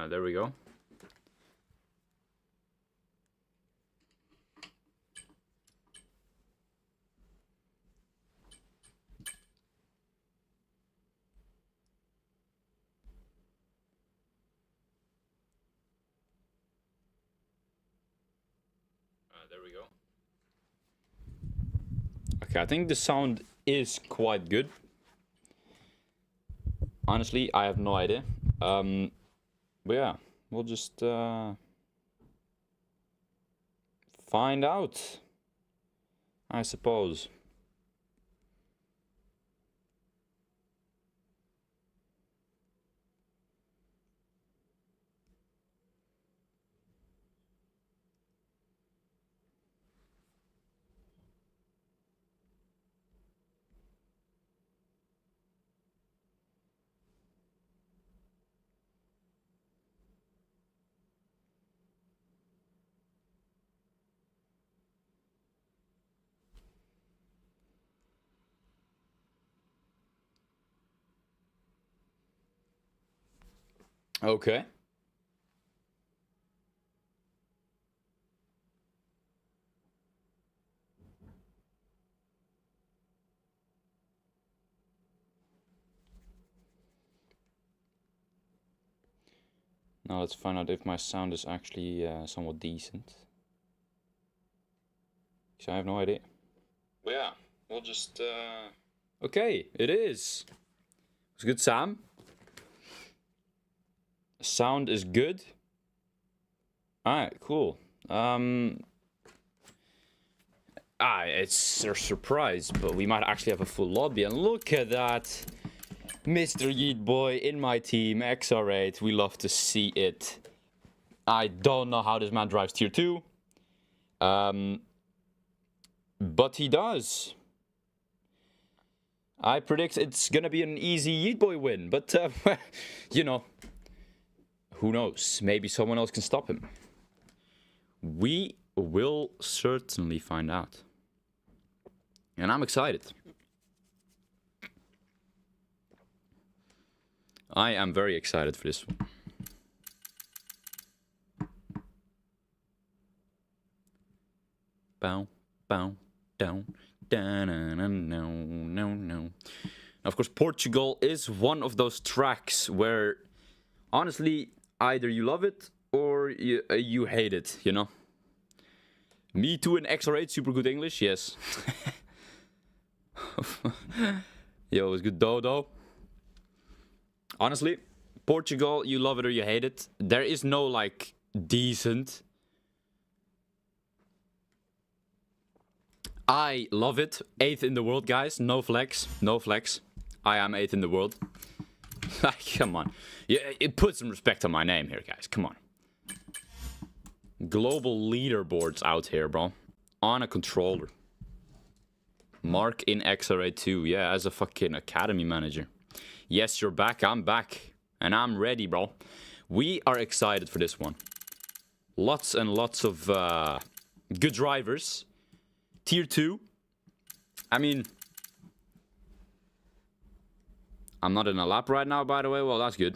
There we go. There we go. Okay, I think the sound is quite good. Honestly, I have no idea. But yeah, we'll just find out, I suppose. Okay. Now let's find out if my sound is actually somewhat decent. So I have no idea. But yeah, we'll just... Okay, it is. It's good, Sam. Sound is good. Alright, cool. It's a surprise, but we might actually have a full lobby. And look at that. Mr. Yeet Boy in my team, XR8. We love to see it. I don't know how this man drives tier 2. But he does. I predict it's gonna be an easy Yeet Boy win. But, you know, who knows? Maybe someone else can stop him. We will certainly find out. And I'm excited. I am very excited for this one. Bow, bow, down, down, no, no, no. Now, of course, Portugal is one of those tracks where, honestly, either you love it or you hate it, you know? Me too in XR8, super good English, yes. Yo, it's good dodo. Honestly, Portugal, you love it or you hate it. There is no, like, decent. I love it. 8th in the world, guys. No flex. No flex. I am 8th in the world. Come on. Yeah, it puts some respect on my name here, guys. Come on. Global leaderboards out here, bro. On a controller. Mark in XR8 2. Yeah, as a fucking academy manager. Yes, you're back. I'm back. And I'm ready, bro. We are excited for this one. Lots and lots of good drivers. Tier 2. I mean... I'm not in a lap right now, by the way. Well, that's good.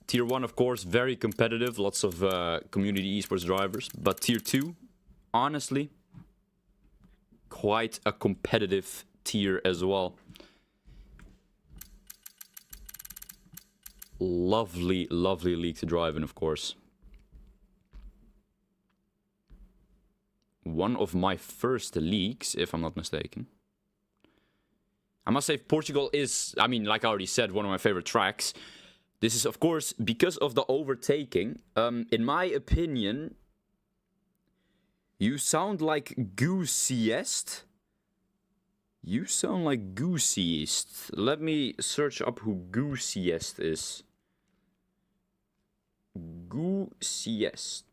Tier 1, of course, very competitive. Lots of community esports drivers. But Tier 2, honestly, quite a competitive tier as well. Lovely, lovely league to drive in, of course. One of my first leagues, if I'm not mistaken. I must say, Portugal is, I mean, like I already said, one of my favorite tracks. This is, of course, because of the overtaking. In my opinion, you sound like Goosiest. You sound like Goosiest. Let me search up who Goosiest is. Goosiest.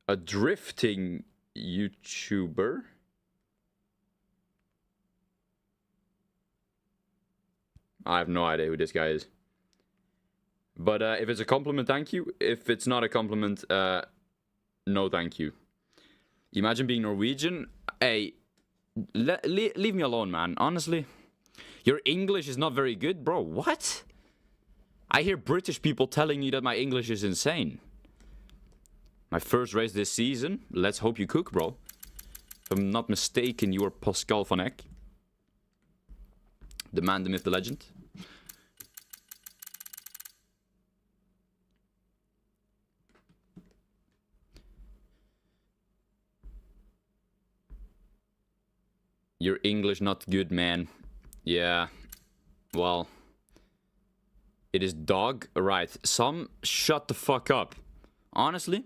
A drifting YouTuber. I have no idea who this guy is. But if it's a compliment, thank you. If it's not a compliment, no thank you. Imagine being Norwegian. Hey, Leave me alone, man. Honestly. Your English is not very good, bro. What? I hear British people telling me that my English is insane. My first race this season. Let's hope you cook, bro. If I'm not mistaken, you are Pascal van Eck. The man, the myth, the legend. Your English not good, man. Yeah. Well. It is dog. Right. Some shut the fuck up. Honestly.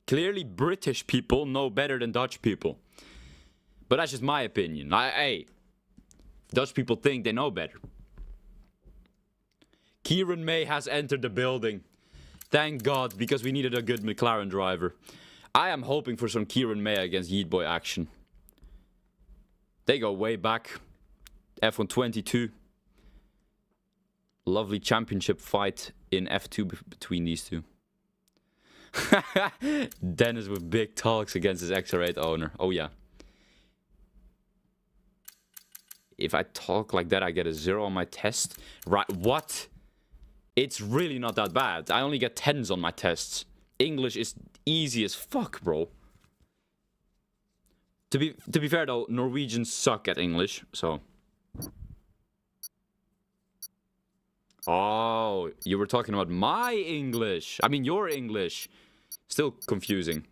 Clearly British people know better than Dutch people. But that's just my opinion. Hey. Dutch people think they know better. Kieran May has entered the building. Thank God, because we needed a good McLaren driver. I am hoping for some Kieran May against Yeet Boy action. They go way back. F1 22. Lovely championship fight in F2 between these two. Dennis with big talks against his XR8 owner. Oh yeah. If I talk like that, I get a 0 on my test. Right, what? It's really not that bad. I only get 10s on my tests. English is easy as fuck, bro. To be fair though, Norwegians suck at English, so. Oh, you were talking about my English. I mean your English. Still confusing.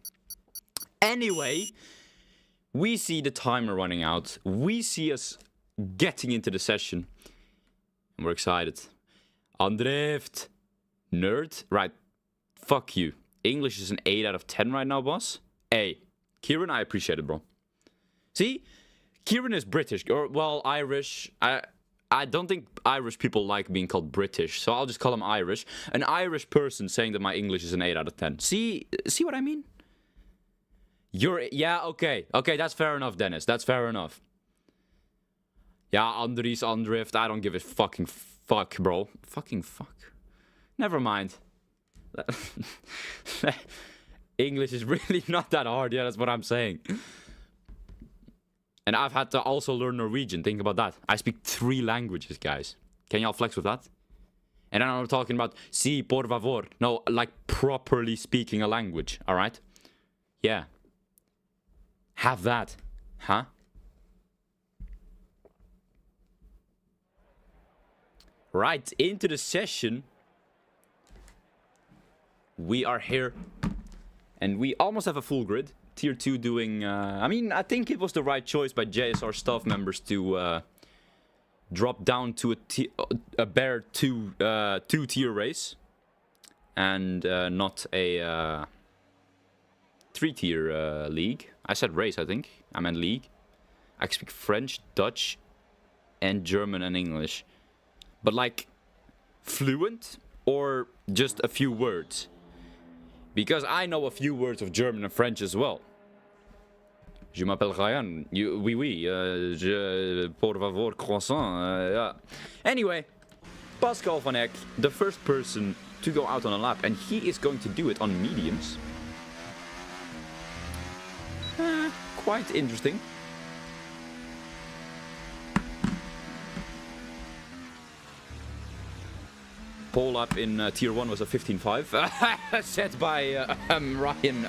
Anyway, we see the timer running out. We see us getting into the session. And we're excited. Andrift. Nerd. Right. Fuck you. English is an 8 out of 10 right now, boss. Hey, Kieran, I appreciate it, bro. See? Kieran is British. Or, well, Irish. I don't think Irish people like being called British, so I'll just call him Irish. An Irish person saying that my English is an 8 out of 10. See what I mean? Yeah, okay. Okay, that's fair enough, Dennis. That's fair enough. Yeah, Andries, Andrift, I don't give a fucking fuck, bro. Fucking fuck. Never mind. English is really not that hard, yeah, that's what I'm saying. And I've had to also learn Norwegian. Think about that. I speak 3 languages, guys. Can y'all flex with that? And then I'm talking about si, por favor. No, like properly speaking a language. Alright? Yeah. Have that. Huh? Right, into the session. We are here. And we almost have a full grid. Tier 2 doing... I mean, I think it was the right choice by JSR staff members to drop down to a bare 2-tier race. And not a 3-tier league. I said race, I think. I meant league. I speak French, Dutch, and German and English. But like, fluent or just a few words? Because I know a few words of German and French as well. Je m'appelle Ryan. Oui, oui. Je, por favor, croissant. Yeah. Anyway, Pascal van Eck, the first person to go out on a lap. And he is going to do it on mediums. Quite interesting. Pole lap in Tier 1 was a 15.5. Set by Ryan.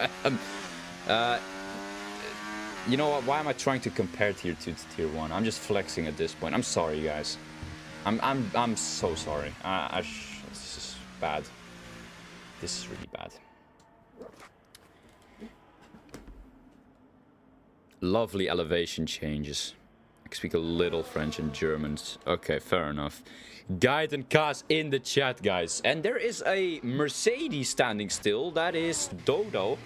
You know what? Why am I trying to compare Tier 2 to Tier 1? I'm just flexing at this point. I'm sorry, guys. I'm so sorry. This is bad. This is really bad. Lovely elevation changes. I speak a little French and German. Okay, fair enough. Guide and Kaz in the chat, guys. And there is a Mercedes standing still. That is Dodo.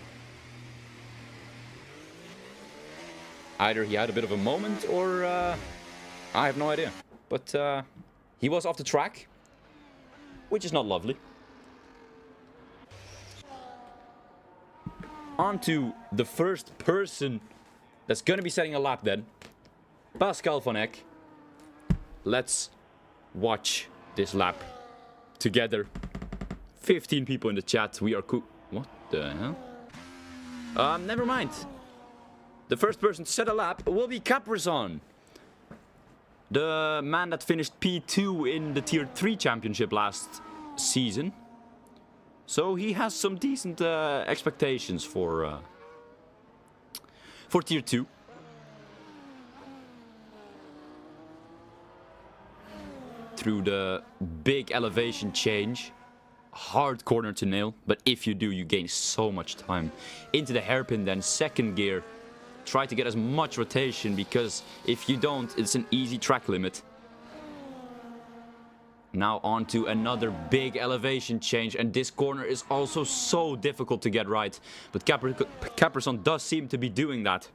Either he had a bit of a moment or I have no idea. But he was off the track, which is not lovely. On to the first person that's going to be setting a lap then. Pascal van Eck. Let's watch this lap together. 15 people in the chat. We are cool. What the hell? Never mind. the first person to set a lap will be Caprizon. The man that finished P2 in the Tier 3 championship last season. So he has some decent expectations for Tier 2. Through the big elevation change. Hard corner to nail, but if you do, you gain so much time. Into the hairpin then, second gear. Try to get as much rotation, because if you don't, it's an easy track limit. Now on to another big elevation change, and this corner is also so difficult to get right. But Caprizon does seem to be doing that.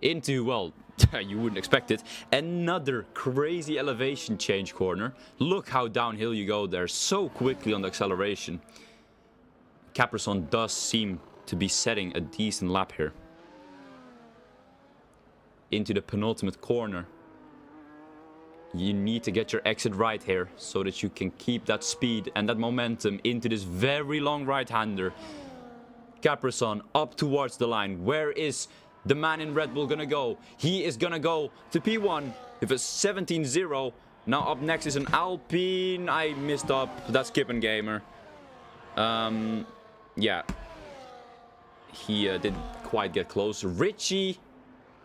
Into, well, you wouldn't expect it, another crazy elevation change corner. Look how downhill you go there so quickly on the acceleration. Caprizon does seem to be setting a decent lap here. Into the penultimate corner. You need to get your exit right here so that you can keep that speed and that momentum into this very long right-hander. Caprizon up towards the line. Where is the man in Red Bull gonna go? He is gonna go to P1 with a 17-0. Now up next is an Alpine. I missed up. That's Kippen Gamer. Yeah. He didn't quite get close. Richie,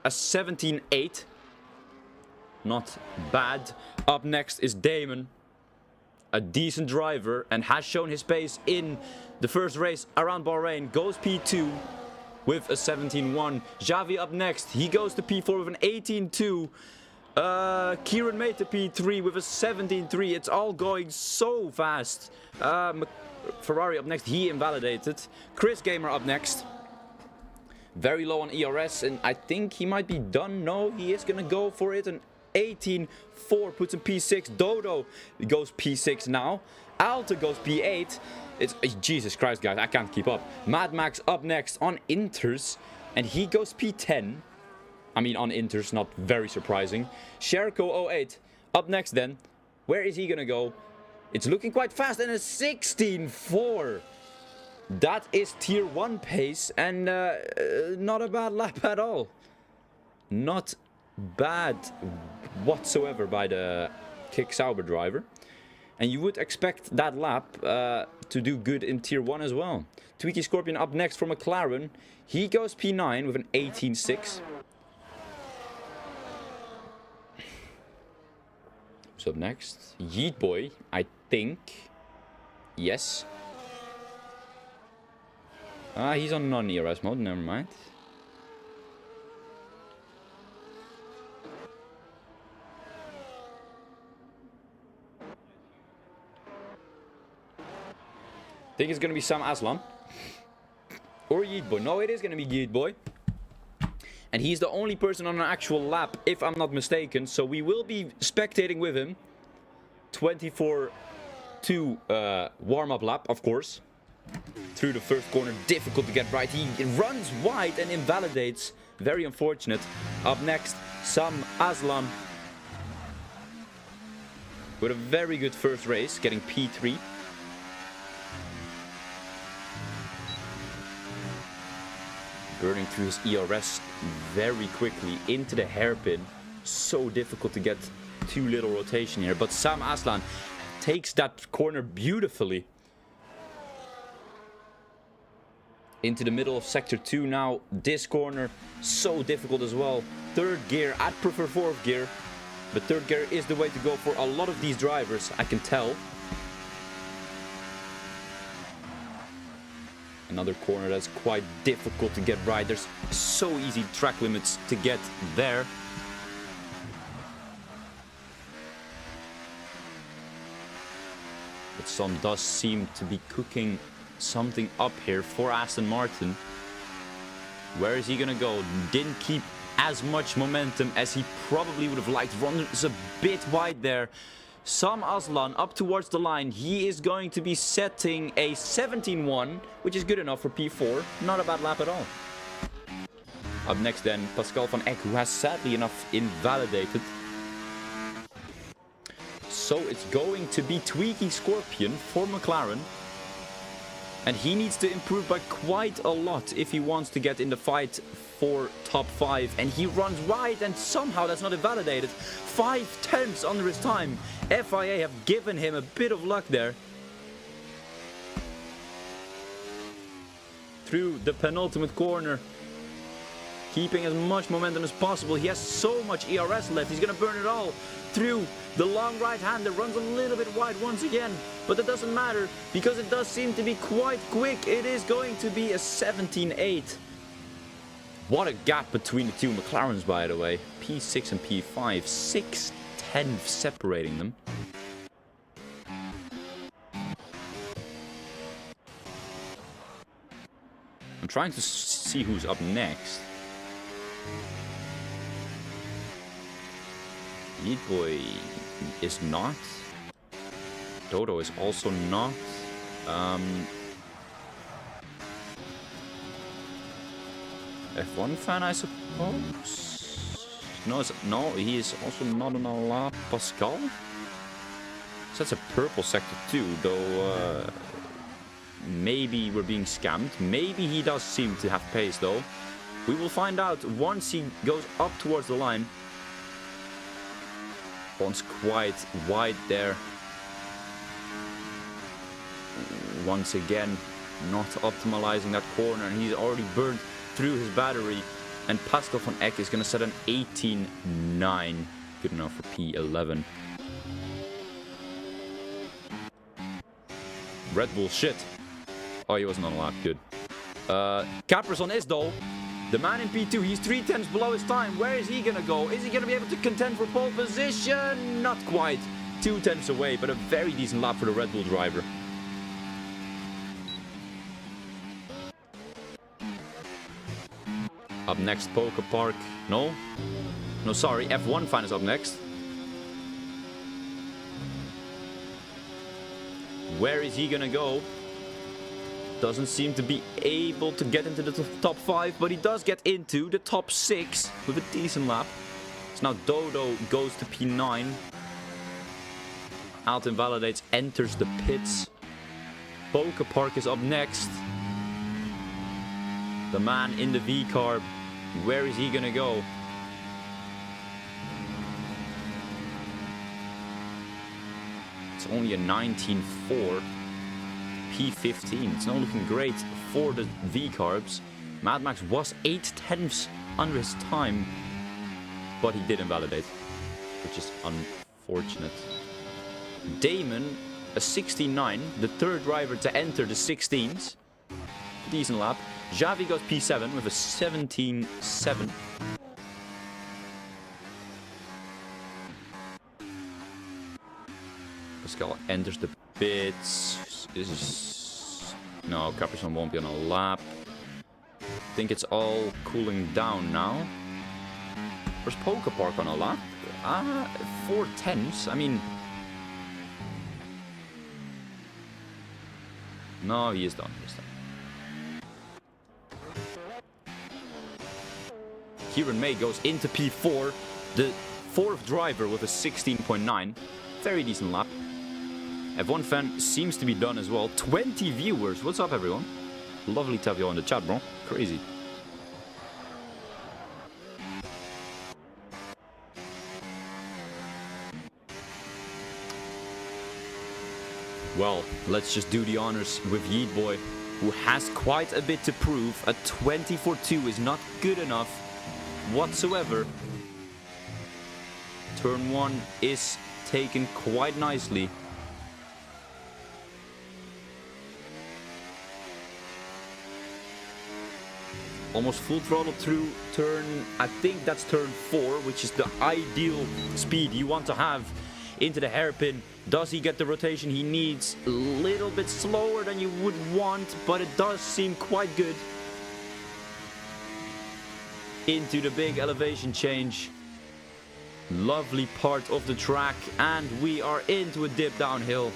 a 17-8. Not bad. Up next is Damon. A decent driver and has shown his pace in the first race around Bahrain. Goes P2 with a 17-1. Javi up next. He goes to P4 with an 18-2. Kieran made the P3 with a 17-3. It's all going so fast. Ferrari up next. He invalidated. Chris Gamer up next. Very low on ERS, and I think he might be done. No, he is going to go for it. An 18-4 puts him P6. Dodo goes P6 now. Alta goes P8. It's Jesus Christ, guys, I can't keep up. Mad Max up next on Inters, and he goes P10. I mean, on Inters, not very surprising. Sherco 08 up next then. Where is he gonna go? It's looking quite fast, and a 16-4. That is Tier 1 pace, and not a bad lap at all. Not bad whatsoever by the Kick Sauber driver. And you would expect that lap to do good in Tier 1 as well. Tweaky Scorpion up next for McLaren. He goes P9 with an 18-6. Who's up next? Yeet Boy, I think. Yes. He's on non-ERS mode, never mind. I think it's going to be Sam Aslan. Or Yeet Boy. No, it is going to be Yeet Boy. And he's the only person on an actual lap, if I'm not mistaken. So we will be spectating with him. 24-2 warm-up lap, of course. Through the first corner, difficult to get right. He runs wide and invalidates. Very unfortunate. Up next, Sam Aslan. With a very good first race, getting P3. Burning through his ERS very quickly into the hairpin. So difficult to get too little rotation here. But Sam Aslan takes that corner beautifully. Into the middle of Sector 2 now. This corner, so difficult as well. Third gear, I'd prefer fourth gear. But third gear is the way to go for a lot of these drivers, I can tell. Another corner that's quite difficult to get right. There's so easy track limits to get there. But some does seem to be cooking something up here for Aston Martin. Where is he gonna go? Didn't keep as much momentum as he probably would have liked. Runs a bit wide there. Sam Aslan up towards the line. He is going to be setting a 17-1, which is good enough for P4. Not a bad lap at all. Up next then, Pascal van Eck, who has sadly enough invalidated. So it's going to be Tweaky Scorpion for McLaren. And he needs to improve by quite a lot if he wants to get in the fight for top 5. And he runs wide and somehow that's not invalidated. 5/10 under his time. FIA have given him a bit of luck there. Through the penultimate corner. Keeping as much momentum as possible. He has so much ERS left. He's going to burn it all through the long right-hander. Runs a little bit wide once again. But that doesn't matter because it does seem to be quite quick. It is going to be a 17-8. What a gap between the two McLarens, by the way. P6 and P5. 6/10 separating them. I'm trying to see who's up next. Yeet Boy is not. Dodo is also not. F1 fan, I suppose. No, he is also not on a La Pascal. So that's a purple sector too, though. Maybe we're being scammed. Maybe he does seem to have pace, though. We will find out once he goes up towards the line. One's quite wide there. Once again, not optimizing that corner, and he's already burned through his battery. And Pascal van Eck is going to set an 18-9. Good enough for P11. Red Bull shit. Oh, he wasn't on a lap. Good. Caprison is, though. The man in P2. He's 3/10 below his time. Where is he going to go? Is he going to be able to contend for pole position? Not quite. 2/10 away, but a very decent lap for the Red Bull driver. Up next, Poker Park. No, sorry. F1 fan is up next. Where is he going to go? Doesn't seem to be able to get into the top 5, but he does get into the top 6 with a decent lap. So now Dodo goes to P9. Out invalidates, enters the pits. Poker Park is up next. The man in the V-car. Where is he going to go? It's only a 19.4. P15. It's not looking great for the V-carbs. Mad Max was 8/10 under his time, but he did invalidate, which is unfortunate. Damon, a 69, the third driver to enter the 16s. Decent lap. Xavi goes P7 with a 17.7. Pascal enters the pits. This is... No, Caprison won't be on a lap. I think it's all cooling down now. Where's Poker Park on a lap? 4/10. I mean... No, he is done. Kieran May goes into P4. The fourth driver with a 16.9. Very decent lap. F1 fan seems to be done as well. 20 viewers. What's up, everyone? Lovely to have you all in the chat, bro. Crazy. Well, let's just do the honors with Yeet Boy, who has quite a bit to prove. A 24-2 is not good enough whatsoever. Turn 1 is taken quite nicely. Almost full throttle through turn, I think that's turn 4, which is the ideal speed you want to have into the hairpin. Does he get the rotation he needs? A little bit slower than you would want, but it does seem quite good. Into the big elevation change. Lovely part of the track, and we are into a dip downhill.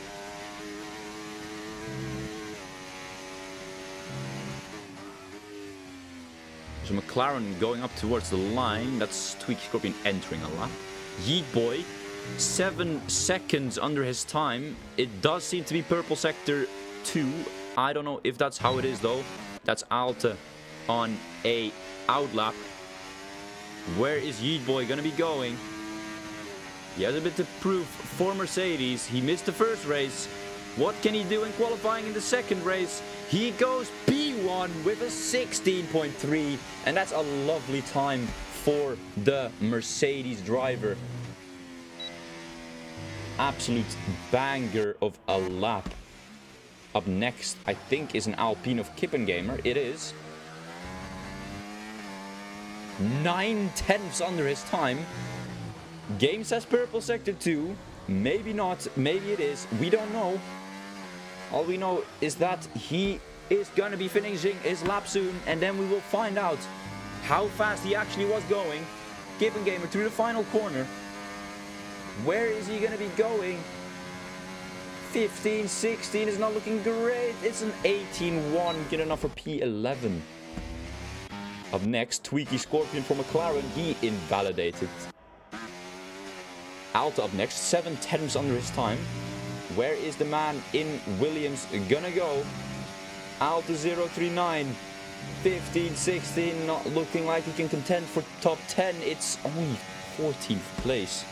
So McLaren going up towards the line. That's Tweak Scorpion entering a lap. Yeet Boy, 7 seconds under his time. It does seem to be purple sector 2. I don't know if that's how it is though. That's Alte on a outlap. Where is Yeet Boy gonna be going? He has a bit to prove for Mercedes. He missed the first race. What can he do in qualifying in the second race? He goes P1 with a 16.3, and that's a lovely time for the Mercedes driver. Absolute banger of a lap. Up next, I think, is an Alpine of Kippengamer. It is. 9/10 under his time. Game says purple sector 2. Maybe not. Maybe it is. We don't know. All we know is that he is going to be finishing his lap soon. And then we will find out how fast he actually was going. Kippengamer through the final corner. Where is he going to be going? 15, 16 is not looking great. It's an 18-1. Good enough for P11. Up next, Tweaky Scorpion from McLaren. He invalidated. Alte up next, 7/10 under his time. Where is the man in Williams gonna go? Alte 039. 15, 16, not looking like he can contend for top 10. It's only 14th place.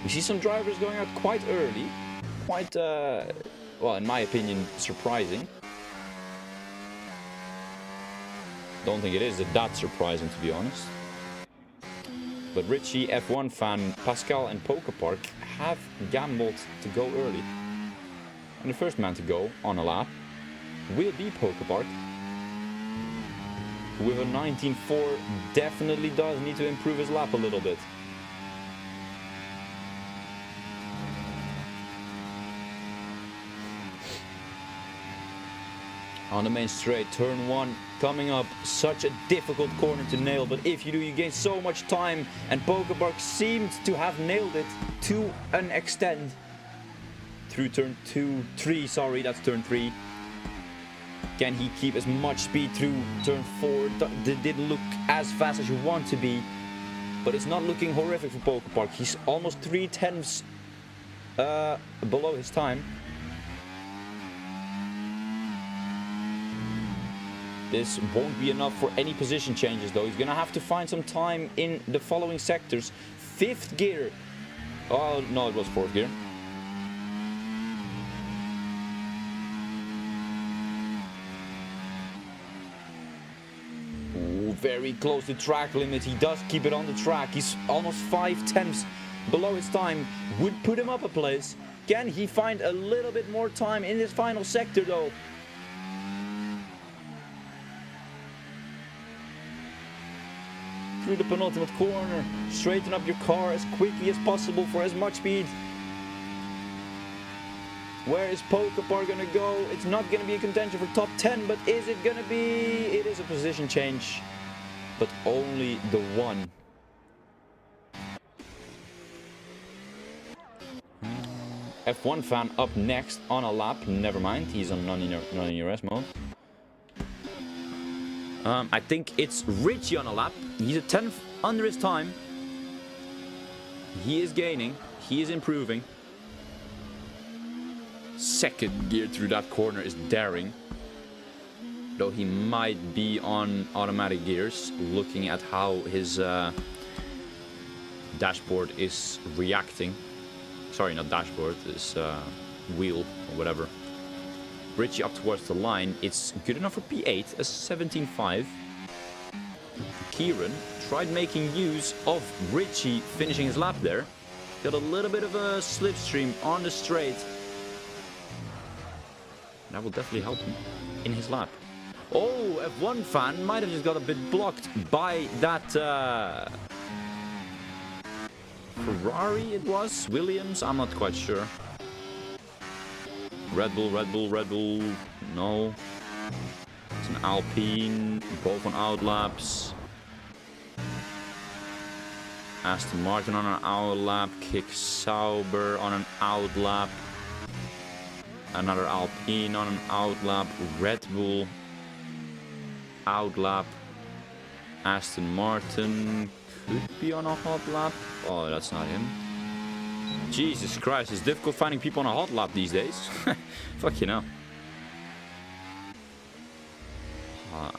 We see some drivers going out quite early. Quite, well, in my opinion, surprising. Don't think it is that surprising, to be honest. But Richie, F1 fan, Pascal and Pokepark have gambled to go early. And the first man to go on a lap will be Pokepark. With a 19.4, definitely does need to improve his lap a little bit. On the main straight, turn 1 coming up. Such a difficult corner to nail, but if you do, you gain so much time. And Pokepark seemed to have nailed it to an extent. Through turn 3, sorry, that's turn 3. Can he keep as much speed through turn 4? That didn't look as fast as you want to be, but it's not looking horrific for Pokepark. He's almost 3/10 below his time. This won't be enough for any position changes though. He's gonna have to find some time in the following sectors. 5th gear. Oh, no, it was 4th gear. Ooh, very close to track limit. He does keep it on the track. He's almost 5/10 below his time. Would put him up a place. Can he find a little bit more time in this final sector though? Through the penultimate corner, straighten up your car as quickly as possible for as much speed. Where is Pokepark gonna go? It's not gonna be a contention for top 10, but is it gonna be? It is a position change, but only the one. F1 fan up next on a lap. Never mind, he's on non-ERS mode. I think it's Richie on a lap. He's a 10th under his time. He is gaining. He is improving. 2nd gear through that corner is daring. Though he might be on automatic gears, looking at how his dashboard is reacting. Sorry, not dashboard, his wheel or whatever. Richie up towards the line. It's good enough for P8, a 17.5. Kieran tried making use of Richie finishing his lap there. Got a little bit of a slipstream on the straight. That will definitely help him in his lap. Oh, F1 fan might have just got a bit blocked by that Ferrari it was? Williams? I'm not quite sure. Red Bull, Red Bull, Red Bull. No. It's an Alpine. Both on outlaps. Aston Martin on an outlap. Kick Sauber on an outlap. Another Alpine on an outlap. Red Bull. Outlap. Aston Martin could be on a hot lap. Oh, that's not him. Jesus Christ, it's difficult finding people on a hot lap these days. Fuck you know.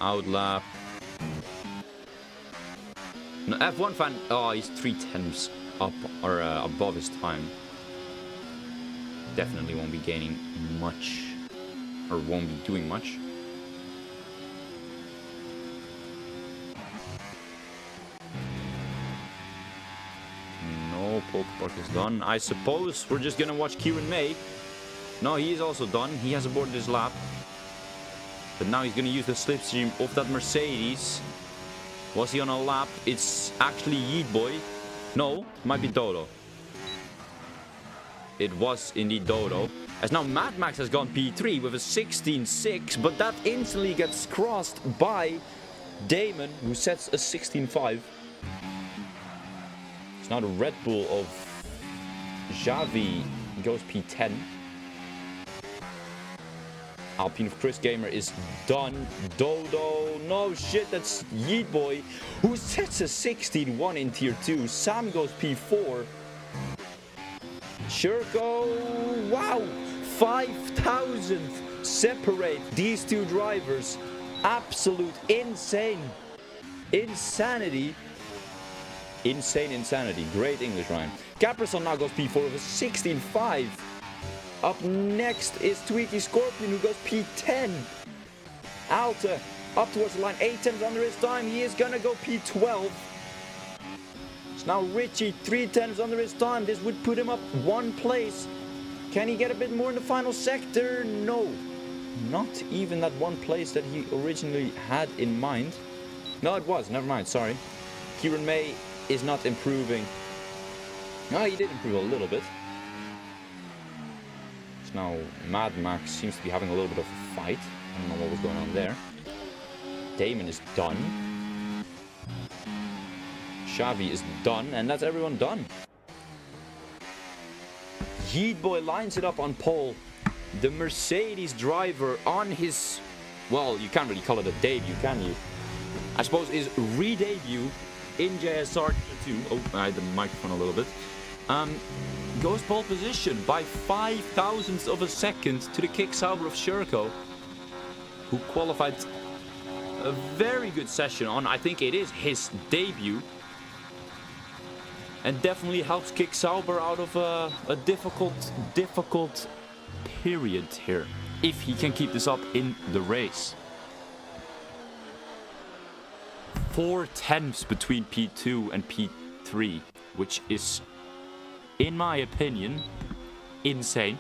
Out lap. No, F1 fan. Oh, he's 3/10 up or above his time. Definitely won't be gaining much, or won't be doing much. No, Polk Park is done. I suppose we're just gonna watch Kieran May. No, he is also done. He has aborted his lap. But now he's gonna use the slipstream of that Mercedes. Was he on a lap? It's actually Yeet Boy. No, it might be Dodo. It was indeed Dodo. As now Mad Max has gone P3 with a 16.6, but that instantly gets crossed by Damon, who sets a 16.5. It's now the Red Bull of Xavi goes P10. Alpine of Chris Gamer is done. Dodo, no shit, that's Yeet Boy, who sets a 16.1 in Tier 2. Sam goes P4. Sherko, wow, 5,000th separate these two drivers. Absolute insane. Insanity. Insane insanity. Great English rhyme. Caprison now goes P4 with a 16.5. Up next is Tweaky Scorpion, who goes P10. Alta up towards the line, 8/10 under his time. He is gonna go P12. It's now Richie, 3/10 under his time. This would put him up one place. Can he get a bit more in the final sector? No. Not even that one place that he originally had in mind. No, it was. Never mind. Sorry. Kieran May is not improving. No, he did improve a little bit. Now Mad Max seems to be having a little bit of a fight. I don't know what was going on there. Damon is done. Xavi is done, and that's everyone done. Yeet Boy lines it up on pole. The Mercedes driver on his, well, you can't really call it a debut, can you? I suppose is re-debut in JSR Tier 2. Oh, I had the microphone a little bit. Goes pole position by 0.005 of a second to the Kick Sauber of Sherko, who qualified a very good session on, I think it is his debut, and definitely helps Kick Sauber out of a difficult period here, if he can keep this up in the race. 4/10 between P2 and P3, which is, in my opinion, insane.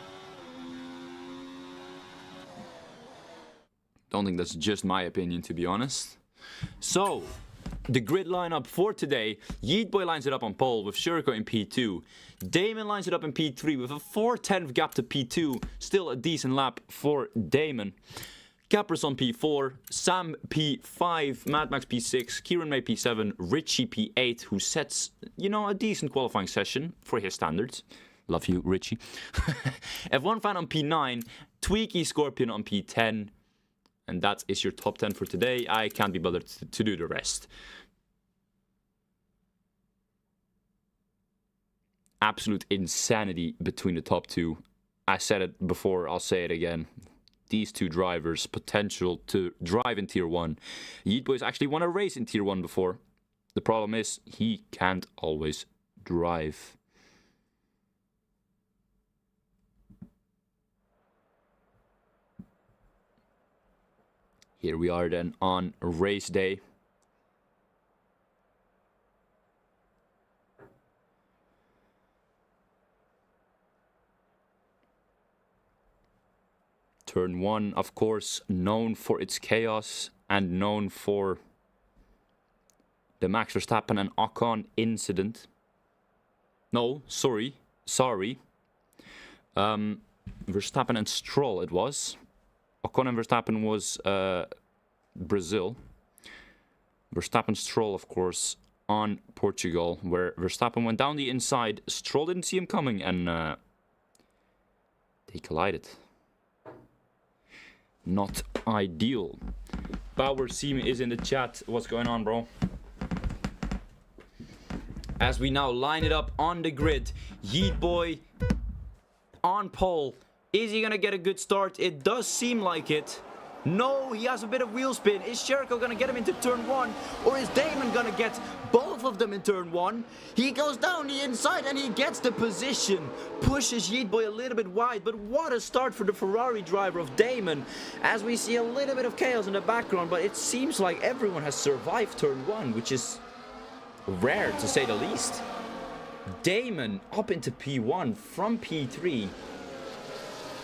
Don't think that's just my opinion, to be honest. So, the grid lineup for today. Yeet Boy lines it up on pole with Sherko in P2. Damon lines it up in P3 with a 4/10 gap to P2. Still a decent lap for Damon. Capris on P4, Sam P5, Mad Max P6, Kieran May P7, Richie P8, who sets, you know, a decent qualifying session for his standards. Love you, Richie. F1 fan on P9, Tweaky Scorpion on P10. And that is your top 10 for today. I can't be bothered to do the rest. Absolute insanity between the top two. I said it before, I'll say it again. These two drivers, potential to drive in Tier 1. Yeet Boy's actually won a race in Tier 1 before. The problem is, he can't always drive. Here we are then on race day. Turn 1, of course, known for its chaos and known for the Max Verstappen and Ocon incident. No, sorry. Verstappen and Stroll it was. Ocon and Verstappen was Brazil. Verstappen Stroll, of course, on Portugal, where Verstappen went down the inside. Stroll didn't see him coming, and they collided. Not ideal. Power Seam is in the chat. What's going on, bro? As we now line it up on the grid, Yeet Boy on pole. Is he gonna get a good start? It does seem like it. No, he has a bit of wheel spin. Is Sherko gonna get him into turn 1? Or is Damon gonna get both of them in turn 1? He goes down the inside and he gets the position. Pushes Yeet Boy a little bit wide, but what a start for the Ferrari driver of Damon. As we see a little bit of chaos in the background, but it seems like everyone has survived turn 1, which is rare to say the least. Damon up into P1 from P3.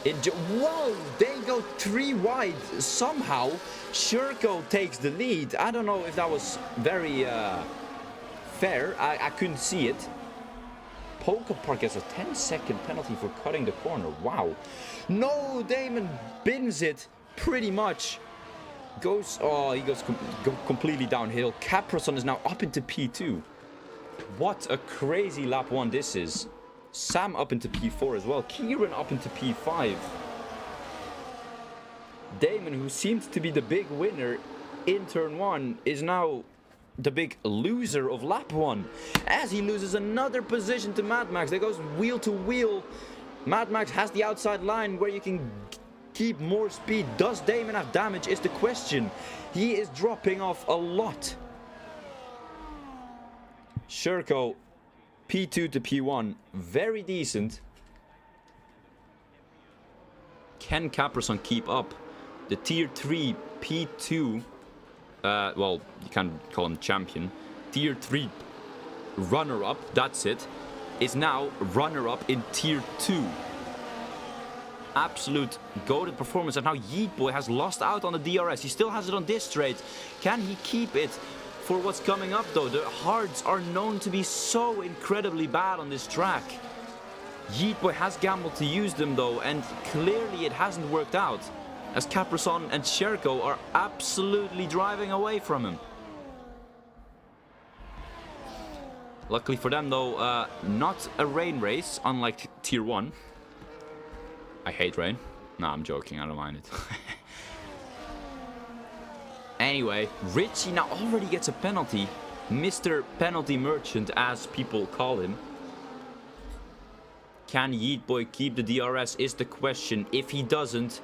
Whoa, they go 3 wide. Somehow, Sherko takes the lead. I don't know if that was very fair. I couldn't see it. Poker Park has a 10-second penalty for cutting the corner. Wow. No, Damon bins it pretty much. He goes completely downhill. Caprason is now up into P2. What a crazy lap 1 this is. Sam up into P4 as well. Kieran up into P5. Damon, who seems to be the big winner in turn 1, is now the big loser of lap 1. As he loses another position to Mad Max. That goes wheel to wheel. Mad Max has the outside line where you can keep more speed. Does Damon have damage is the question. He is dropping off a lot. Sherko P2 to P1, very decent. Can Caprason keep up? The tier 3 P2, well, you can't call him champion. Tier 3 runner-up, that's it, is now runner-up in tier 2. Absolute goated performance. And now Yeet Boy has lost out on the DRS. He still has it on this straight. Can he keep it? For what's coming up though, the hards are known to be so incredibly bad on this track. Yeet Boy has gambled to use them though, and clearly it hasn't worked out, as Caprason and Sherko are absolutely driving away from him. Luckily for them though, not a rain race, unlike tier 1. I hate rain. Nah, I'm joking, I don't mind it. Anyway, Richie now already gets a penalty. Mr. Penalty Merchant, as people call him. Can Yeet Boy keep the DRS is the question. If he doesn't,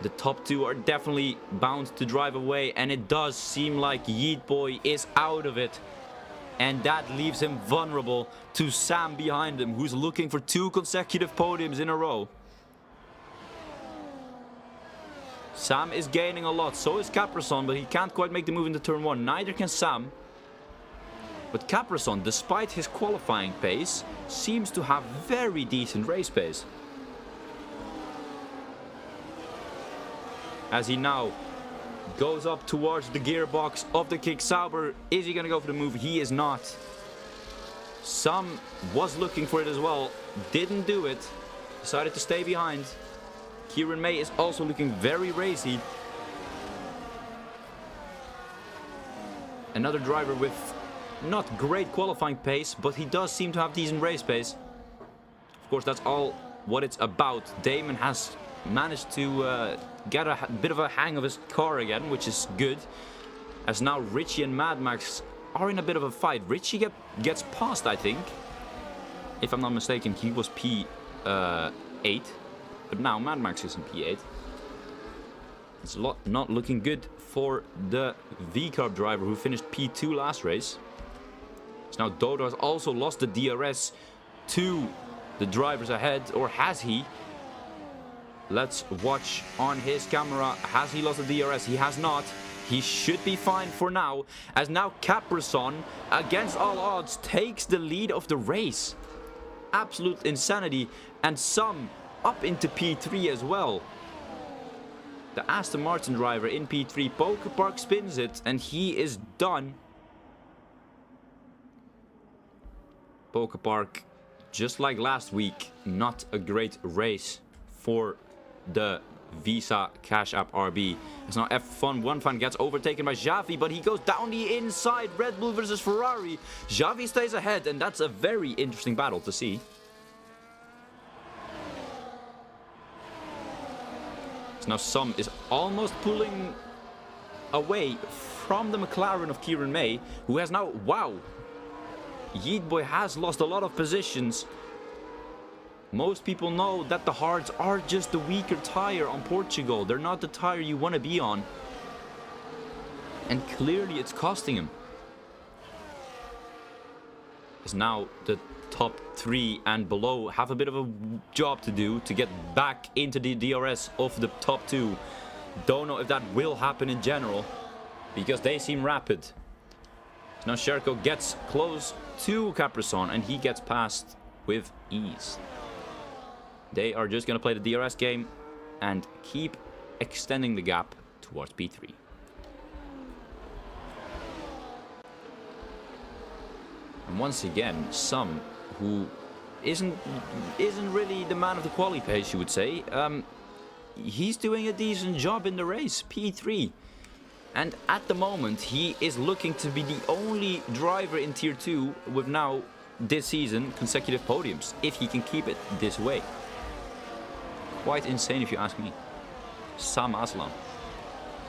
the top 2 are definitely bound to drive away. And it does seem like Yeet Boy is out of it. And that leaves him vulnerable to Sam behind him, who's looking for 2 consecutive podiums in a row. Sam is gaining a lot, so is Caprason, but he can't quite make the move into turn 1. Neither can Sam. But Caprason, despite his qualifying pace, seems to have very decent race pace. As he now goes up towards the gearbox of the Kick Sauber. Is he going to go for the move? He is not. Sam was looking for it as well. Didn't do it. Decided to stay behind. Kieran May is also looking very racy. Another driver with not great qualifying pace, but he does seem to have decent race pace. Of course, that's all what it's about. Damon has managed to get a bit of a hang of his car again, which is good. As now Richie and Mad Max are in a bit of a fight. Richie gets past, I think. If I'm not mistaken, he was P8. But now Mad Max is in P8. It's not looking good for the V-Carb driver who finished P2 last race. So now Dodo has also lost the DRS to the drivers ahead. Or has he? Let's watch on his camera. Has he lost the DRS? He has not. He should be fine for now. As now Caprason, against all odds, takes the lead of the race. Absolute insanity. And some up into P3 as well. The Aston Martin driver in P3. Poker Park spins it and he is done. Poker Park, just like last week, not a great race for the Visa Cash App RB. It's now F1 1 fan gets overtaken by Xavi, but he goes down the inside. Red Bull versus Ferrari. Xavi stays ahead, and that's a very interesting battle to see. So now Sam is almost pulling away from the McLaren of Kieran May, who has now, wow, Yeet Boy has lost a lot of positions. Most people know that the hards are just the weaker tire on Portugal. They're not the tire you want to be on. And clearly it's costing him. As now the top 3 and below have a bit of a job to do to get back into the DRS of the top 2. Don't know if that will happen in general, because they seem rapid. Now Sherko gets close to Caprison and he gets past with ease. They are just going to play the DRS game and keep extending the gap towards P3. And once again, Sam, who isn't really the man of the quali pace, you would say, he's doing a decent job in the race, P3. And at the moment, he is looking to be the only driver in Tier 2 with now, this season, consecutive podiums, if he can keep it this way. Quite insane if you ask me. Sam Aslan,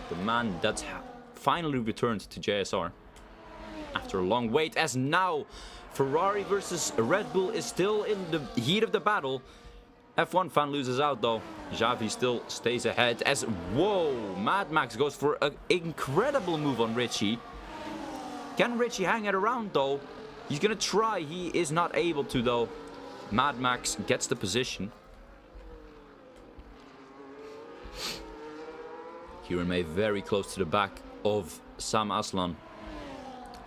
the man that's finally returned to JSR after a long wait, as now Ferrari versus Red Bull is still in the heat of the battle. F1 fan loses out though. Xavi still stays ahead as, whoa, Mad Max goes for an incredible move on Richie. Can Richie hang it around though? He's gonna try, he is not able to though. Mad Max gets the position. Kieran May very close to the back of Sam Aslan.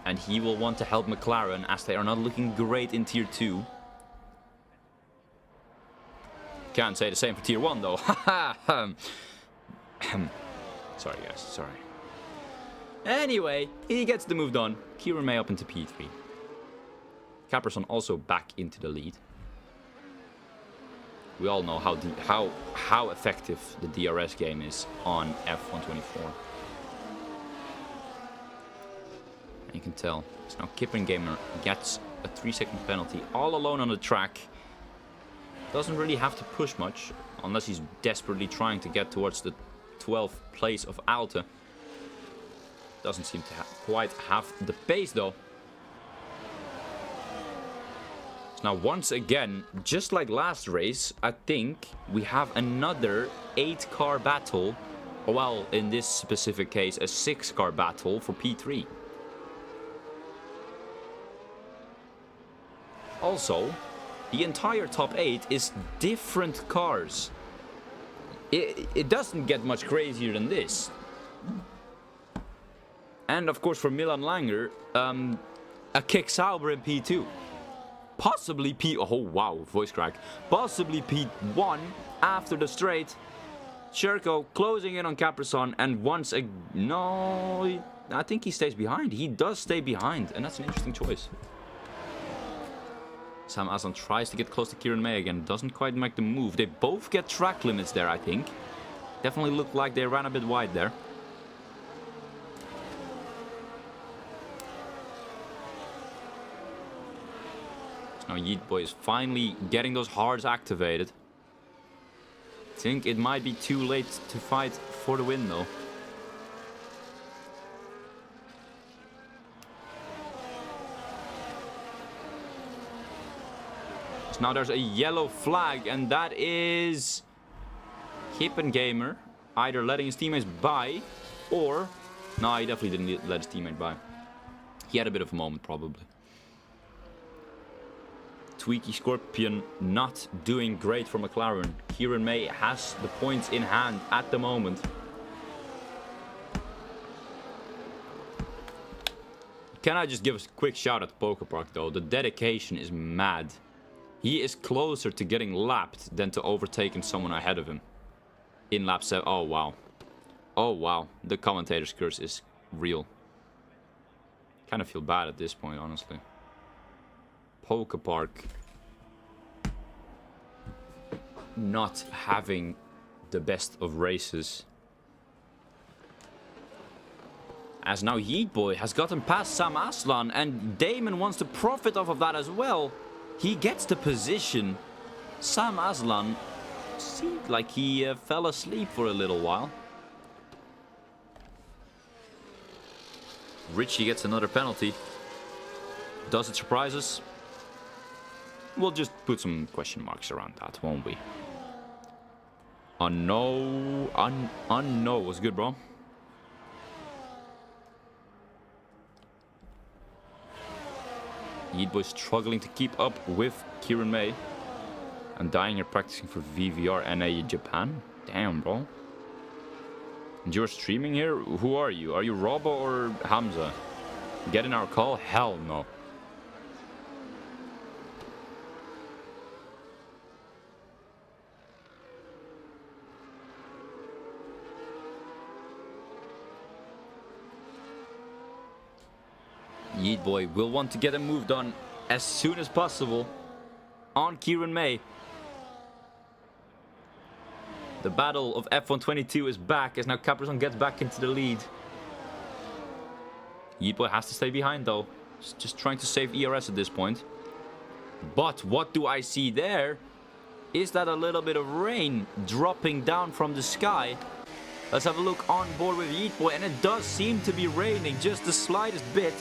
And he will want to help McLaren as they are not looking great in Tier 2. Can't say the same for Tier 1 though. Sorry guys, sorry. Anyway, he gets the move done. Kieran May up into P3. Caprison also back into the lead. We all know how effective the DRS game is on F124. And you can tell. So now Kippen Gamer gets a 3-second penalty all alone on the track. Doesn't really have to push much, unless he's desperately trying to get towards the 12th place of Alta. Doesn't seem to quite have the pace though. So now once again, just like last race, I think we have another 8-car battle. Well, in this specific case, a 6-car battle for P3. Also, the entire top 8 is different cars. It doesn't get much crazier than this. And of course for Milan Langer, a Kick Sauber in P2. Possibly oh wow, voice crack. Possibly P1 after the straight. Sherko closing in on Caprison, and once again, no, I think he stays behind. He does stay behind, and that's an interesting choice. Sam Aslan tries to get close to Kieran May again. Doesn't quite make the move. They both get track limits there, I think. Definitely looked like they ran a bit wide there. So now Yeet Boy is finally getting those hards activated. I think it might be too late to fight for the win though. Now there's a yellow flag, and that is Kippen Gamer either letting his teammates by, or no, he definitely didn't let his teammate by. He had a bit of a moment probably. Tweaky Scorpion not doing great for McLaren. Kieran May has the points in hand at the moment. Can I just give a quick shout out to Poker Park though? The dedication is mad. He is closer to getting lapped than to overtaking someone ahead of him. In lap 7. Oh, wow. Oh, wow. The commentator's curse is real. Kind of feel bad at this point, honestly. Poker Park not having the best of races. As now Yeet Boy has gotten past Sam Aslan, and Damon wants to profit off of that as well. He gets the position. Sam Aslan seemed like he fell asleep for a little while. Richie gets another penalty. Does it surprise us? We'll just put some question marks around that, won't we? No. No. What's good, bro? Yeetboy struggling to keep up with Kieran May. And dying here practicing for VVR NA Japan. Damn, bro. And you're streaming here? Who are you? Are you Robo or Hamza? Get in our call? Hell no. Yeetboy will want to get a move done as soon as possible on Kieran May. The battle of F122 is back as now Caprizon gets back into the lead. Yeetboy has to stay behind though. Just trying to save ERS at this point. But what do I see there? Is that a little bit of rain dropping down from the sky? Let's have a look on board with Yeetboy, and it does seem to be raining just the slightest bit.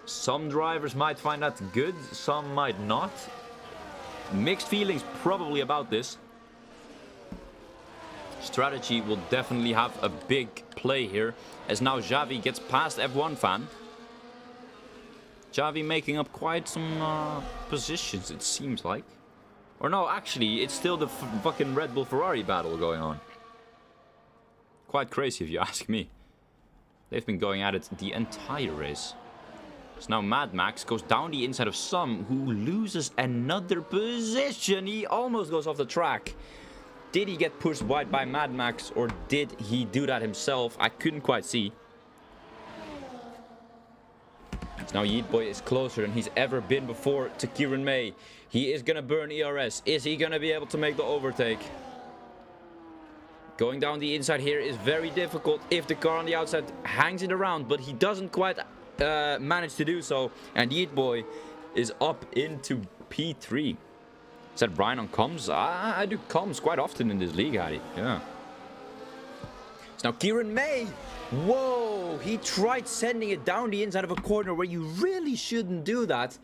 Some drivers might find that good, some might not. Mixed feelings probably about this. Strategy will definitely have a big play here, as now Javi gets past F1 fan. Javi making up quite some positions, it seems like. Or no, actually, it's still the fucking Red Bull Ferrari battle going on. Quite crazy if you ask me. They've been going at it the entire race. So now Mad Max goes down the inside of Some, who loses another position. He almost goes off the track. Did he get pushed wide by Mad Max, or did he do that himself? I couldn't quite see. So now Yeetboy is closer than he's ever been before to Kieran May. He is going to burn ERS. Is he going to be able to make the overtake? Going down the inside here is very difficult if the car on the outside hangs it around, but he doesn't quite manage to do so. And Yeetboy is up into P3. Is that Brian on comms? I do comms quite often in this league, Harry. Yeah. So now Kieran May. Whoa, he tried sending it down the inside of a corner where you really shouldn't do that.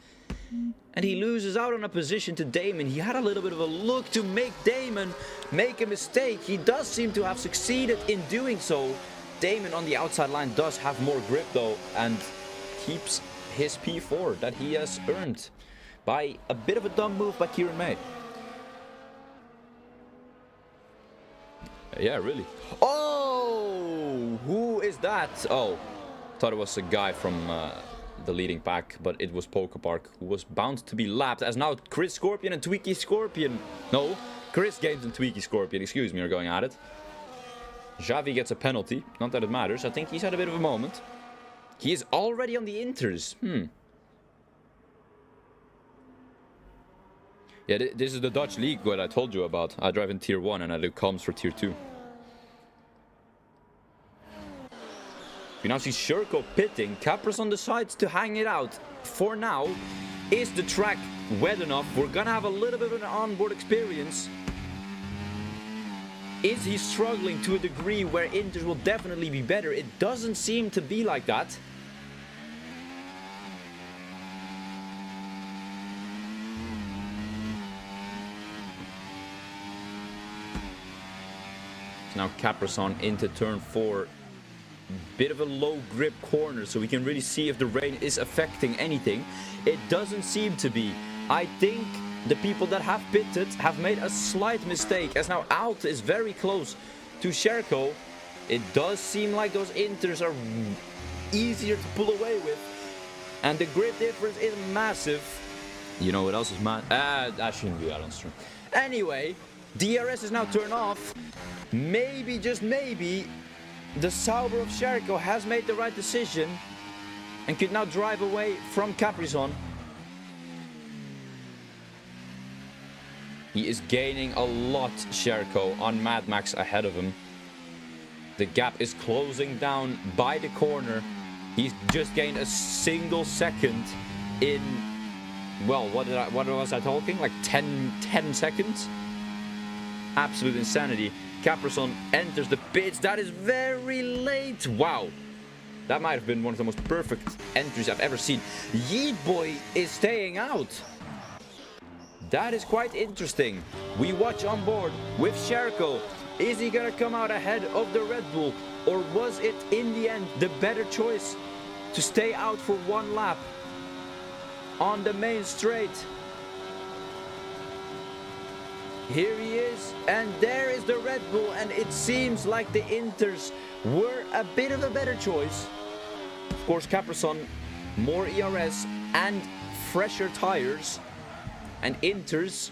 And he loses out on a position to Damon. He had a little bit of a look to make Damon make a mistake. He does seem to have succeeded in doing so. Damon on the outside line does have more grip though, and keeps his P4 that he has earned by a bit of a dumb move by Kieran May. Yeah, really. Oh, who is that? Oh, thought it was a guy from the leading pack, but it was Pokepark, who was bound to be lapped, as now Chris Scorpion and Tweaky Scorpion. No, Chris Games and Tweaky Scorpion, excuse me, are going at it. Javi gets a penalty. Not that it matters. I think he's had a bit of a moment. He is already on the inters. Yeah, this is the Dutch league what I told you about. I drive in Tier 1 and I do comms for Tier 2. We now see Sherko pitting. Caprizon decides to hang it out. For now, is the track wet enough? We're gonna have a little bit of an onboard experience. Is he struggling to a degree where inters will definitely be better? It doesn't seem to be like that. Now Caprizon into turn 4. Bit of a low grip corner, so we can really see if the rain is affecting anything. It doesn't seem to be. I think the people that have pitted have made a slight mistake, as now Alt is very close to Sherko. It does seem like those inters are easier to pull away with, and the grip difference is massive. You know what else is mad? I shouldn't do that on stream. Anyway, DRS is now turned off. Maybe, just maybe, the Sauber of Sherko has made the right decision and could now drive away from Caprizon. He is gaining a lot, Sherko, on Mad Max ahead of him. The gap is closing down by the corner. He's just gained a single second in, well, what was I talking? Like 10 seconds? Absolute insanity. Caprison enters the pits. That is very late. Wow. That might have been one of the most perfect entries I've ever seen. Yeet Boy is staying out. That is quite interesting. We watch on board with Sherco. Is he gonna come out ahead of the Red Bull? Or was it in the end the better choice to stay out for one lap on the main straight? Here he is, and there is the Red Bull, and it seems like the Inters were a bit of a better choice. Of course, Caprison, more ERS and fresher tires, and Inters,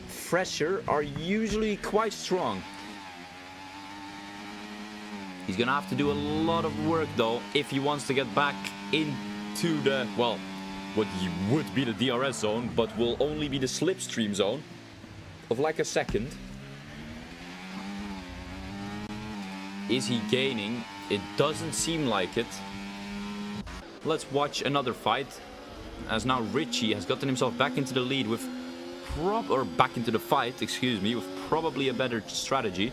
fresher, are usually quite strong. He's gonna have to do a lot of work though if he wants to get back into the, well, what would be the DRS zone, but will only be the slipstream zone of like a second. Is he gaining? It doesn't seem like it. Let's watch another fight, as now Richie has gotten himself back into the lead with back into the fight, excuse me, with probably a better strategy.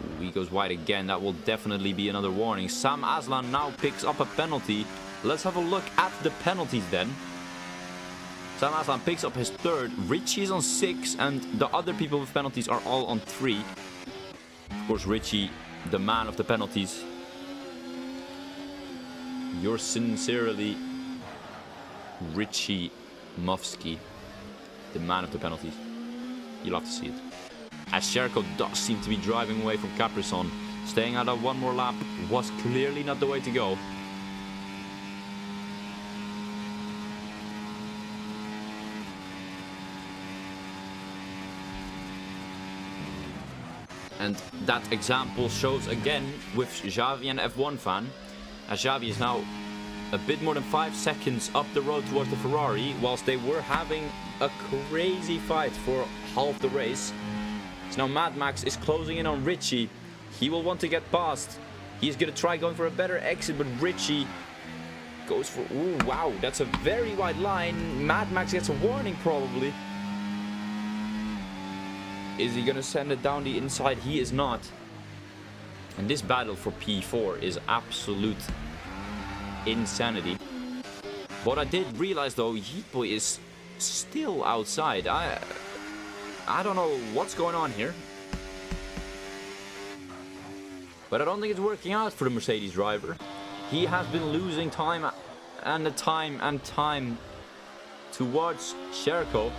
Ooh, he goes wide again. That will definitely be another warning. Sam Aslan now picks up a penalty. Let's have a look at the penalties then. Sam Aslan picks up his third. Richie is on 6, and the other people with penalties are all on 3. Of course, Richie, the man of the penalties. Yours sincerely, Richie Mufsky, the man of the penalties. You'll have to see it. As Sherco does seem to be driving away from Caprison, staying out of one more lap was clearly not the way to go. And that example shows again with Xavi and F1 fan, as Xavi is now a bit more than 5 seconds up the road towards the Ferrari, whilst they were having a crazy fight for half the race. So now Mad Max is closing in on Richie. He will want to get past. He's going to try going for a better exit, but Richie goes for... Ooh, wow, that's a very wide line. Mad Max gets a warning probably. Is he going to send it down the inside? He is not. And this battle for P4 is absolute insanity. What I did realize though, Yeet Boy is still outside. I don't know what's going on here. But I don't think it's working out for the Mercedes driver. He has been losing time and time towards Sherco.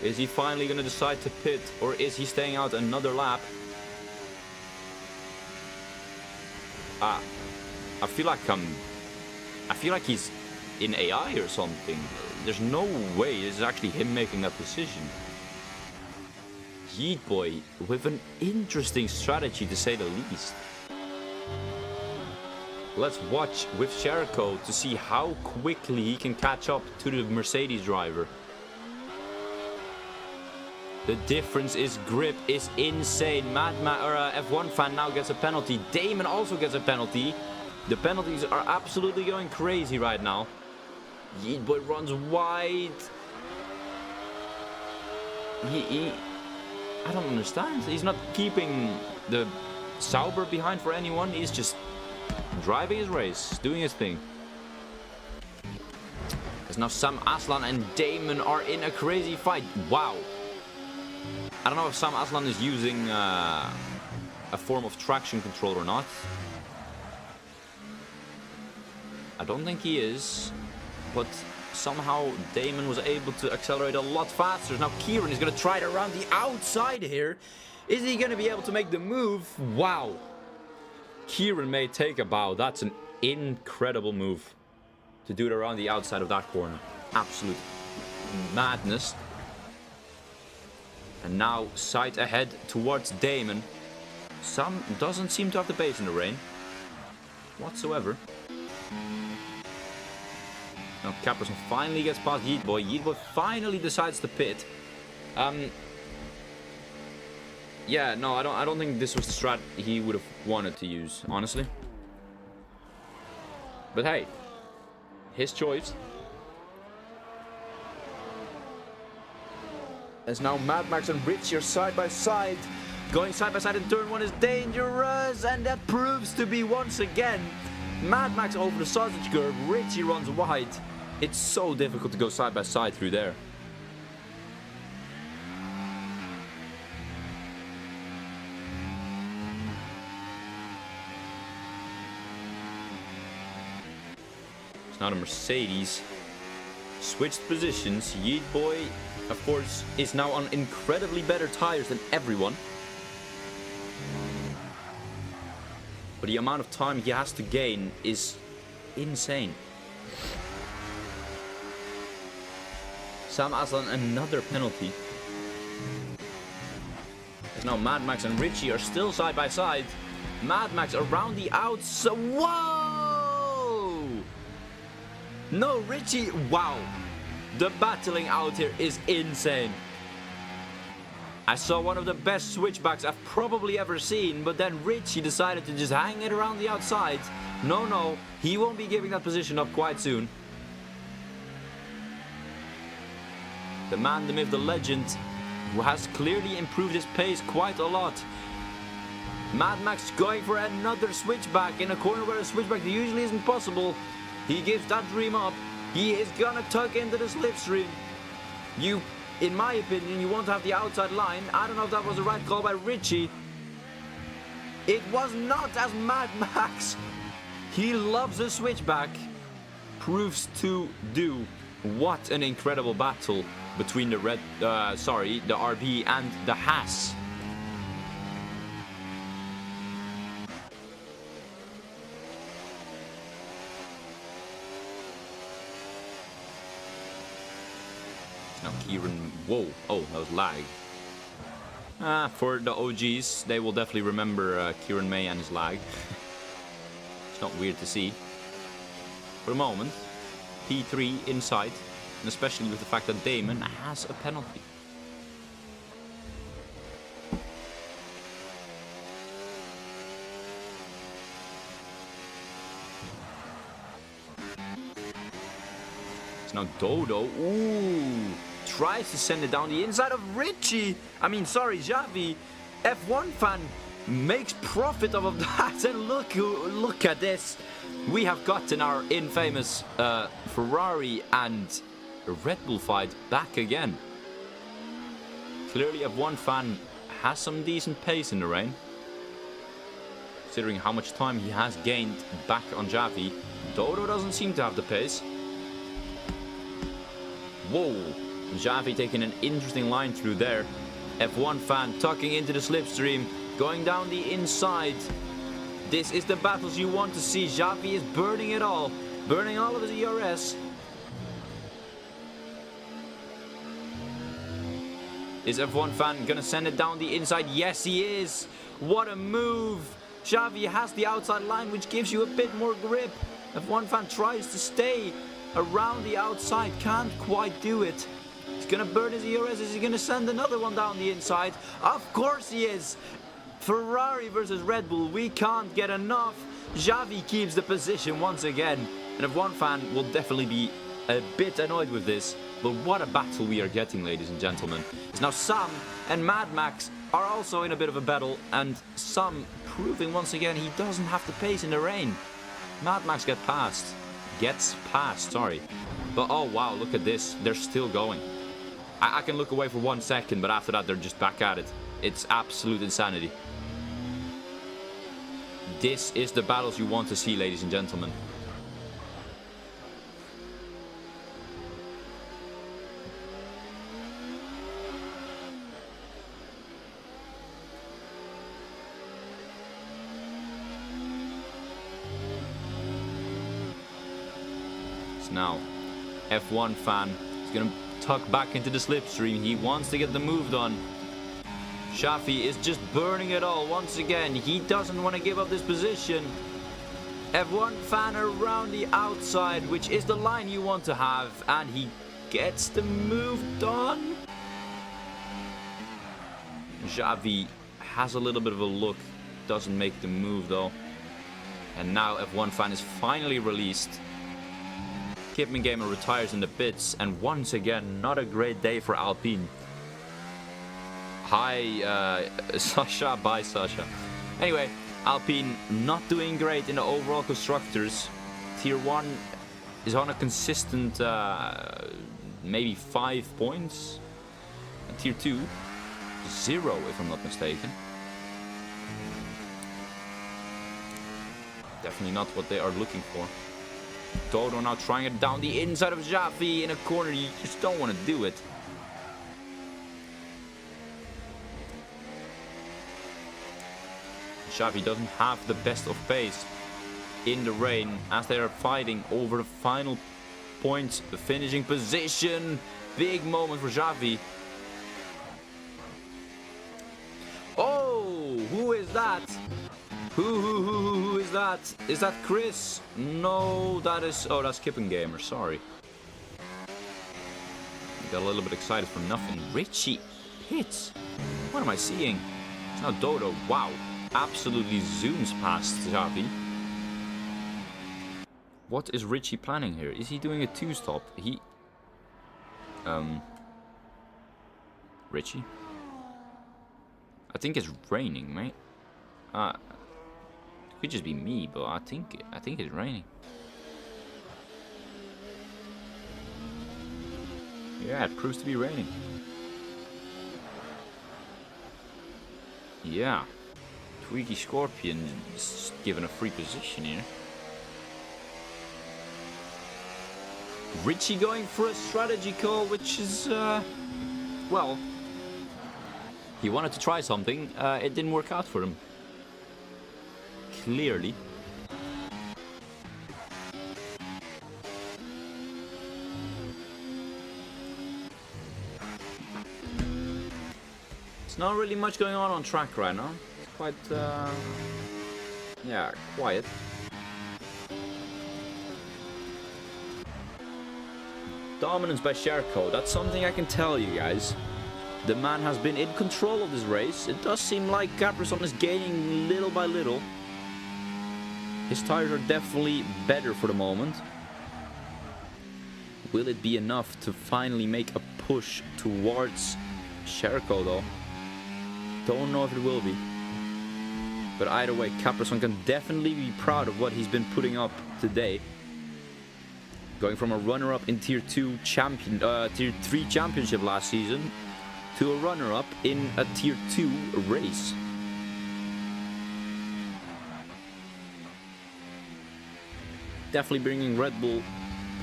Is he finally going to decide to pit, or is he staying out another lap? I feel like he's in AI or something. There's no way this is actually him making that decision. Yeet Boy with an interesting strategy to say the least. Let's watch with Sherco to see how quickly he can catch up to the Mercedes driver. The difference is grip is insane. F1 fan now gets a penalty. Damon also gets a penalty. The penalties are absolutely going crazy right now. Yeet Boy runs wide. I don't understand. He's not keeping the Sauber behind for anyone. He's just driving his race, doing his thing. As now Sam Aslan and Damon are in a crazy fight. Wow. I don't know if Sam Aslan is using a form of traction control or not. I don't think he is, but somehow Damon was able to accelerate a lot faster. Now Kieran is going to try it around the outside here. Is he going to be able to make the move? Wow. Kieran may take a bow. That's an incredible move to do it around the outside of that corner. Absolute madness. And now sight ahead towards Damon. Sam doesn't seem to have the pace in the rain whatsoever. Now Caprison finally gets past Yeet Boy. Yeet Boy finally decides to pit. Yeah, no, I don't think this was the strat he would have wanted to use, honestly. But hey, his choice. As now Mad Max and Richie are side by side. Going side by side in turn 1 is dangerous, and that proves to be once again Mad Max over the sausage curve. Richie runs wide. It's so difficult to go side by side through there. It's now the Mercedes. Switched positions. Yeet Boy, of course, is now on incredibly better tires than everyone. But the amount of time he has to gain is insane. Sam Aslan, another penalty. As now Mad Max and Richie are still side by side. Mad Max around the outside. Whoa! No, Richie. Wow. The battling out here is insane. I saw one of the best switchbacks I've probably ever seen, but then Richie decided to just hang it around the outside. No, he won't be giving that position up quite soon. The man, the myth, the legend, who has clearly improved his pace quite a lot. Mad Max going for another switchback in a corner where a switchback usually isn't possible. He gives that dream up. He is gonna tuck into the slipstream. In my opinion, you want to have the outside line. I don't know if that was the right call by Richie. It was not, as Mad Max, he loves a switchback, proves to do. What an incredible battle between the RB and the Haas. Now Kieran, whoa, oh, that was lag. For the OGs, they will definitely remember Kieran May and his lag. It's not weird to see. For the moment, P3 inside, and especially with the fact that Damon has a penalty. It's now Dodo. Ooh. Tries to send it down the inside of Richie. Xavi. F1 fan makes profit of that. And look at this. We have gotten our infamous Ferrari and Red Bull fight back again. Clearly F1 fan has some decent pace in the rain. Considering how much time he has gained back on Xavi. Dodo doesn't seem to have the pace. Whoa. Xavi taking an interesting line through there. F1 fan tucking into the slipstream, going down the inside. This is the battles you want to see. Xavi is burning it all, burning all of his ERS. Is F1 fan gonna send it down the inside? Yes, he is. What a move. Xavi has the outside line, which gives you a bit more grip. F1 fan tries to stay around the outside, can't quite do it. He's gonna burn his ERS. Is he gonna send another one down the inside? Of course he is. Ferrari versus Red Bull, we can't get enough. Xavi keeps the position once again. And F1 fan will definitely be a bit annoyed with this. But what a battle we are getting, ladies and gentlemen. It's now Sam and Mad Max are also in a bit of a battle. And Sam proving once again he doesn't have the pace in the rain. Mad Max gets past, sorry. But oh wow, look at this. They're still going. I can look away for 1 second, but after that they're just back at it. It's absolute insanity. This is the battles you want to see, ladies and gentlemen. So now, F1 fan is going to tuck back into the slipstream. He wants to get the move done. Xavi is just burning it all once again. He doesn't want to give up this position. F1 fan around the outside, which is the line you want to have. And he gets the move done. Xavi has a little bit of a look. Doesn't make the move though. And now F1 fan is finally released. Skipping Gamer retires in the pits, and once again, not a great day for Alpine. Hi, Sasha. Bye, Sasha. Anyway, Alpine not doing great in the overall constructors. Tier 1 is on a consistent, maybe 5 points. And Tier 2, 0 if I'm not mistaken. Definitely not what they are looking for. Dodo now trying it down the inside of Xavi in a corner. You just don't want to do it. Xavi doesn't have the best of pace in the rain as they are fighting over the final points, the finishing position. Big moment for Xavi. Oh, who is that? Who is that? Is that Chris? No, that is... Oh, that's Skipping Gamer, sorry. Got a little bit excited for nothing. Richie hits. What am I seeing? It's now Dodo. Wow. Absolutely zooms past Xavi. What is Richie planning here? Is he doing a 2-stop? Richie? I think it's raining, mate. It could just be me, but I think it's raining. Yeah, it proves to be raining. Yeah. Tweaky Scorpion is given a free position here. Richie going for a strategy call, which is, well, he wanted to try something. It didn't work out for him. Clearly. It's not really much going on track right now. It's quite, yeah, quiet. Dominance by Sherco. That's something I can tell you guys. The man has been in control of this race. It does seem like Caprison is gaining little by little. His tires are definitely better for the moment. Will it be enough to finally make a push towards Sherco though? Don't know if it will be. But either way, Caprison can definitely be proud of what he's been putting up today. Going from a runner-up in Tier 2 champion, Tier 3 championship last season to a runner-up in a Tier 2 race. Definitely bringing Red Bull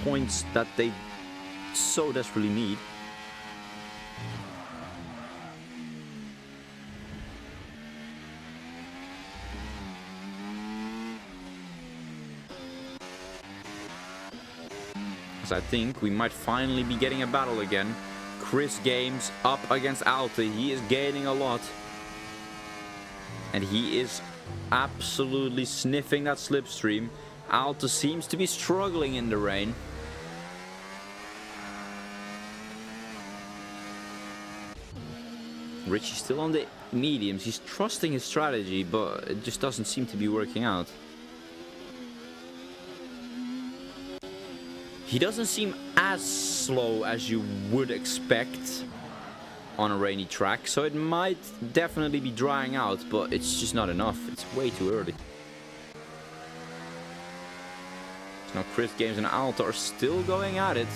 points that they so desperately need. As I think we might finally be getting a battle again. Chris Games up against Alta. He is gaining a lot. And he is absolutely sniffing that slipstream. Alta seems to be struggling in the rain. Richie's still on the mediums. He's trusting his strategy, but it just doesn't seem to be working out. He doesn't seem as slow as you would expect on a rainy track, so it might definitely be drying out, but it's just not enough. It's way too early. So now Chris Games and Alta are still going at it.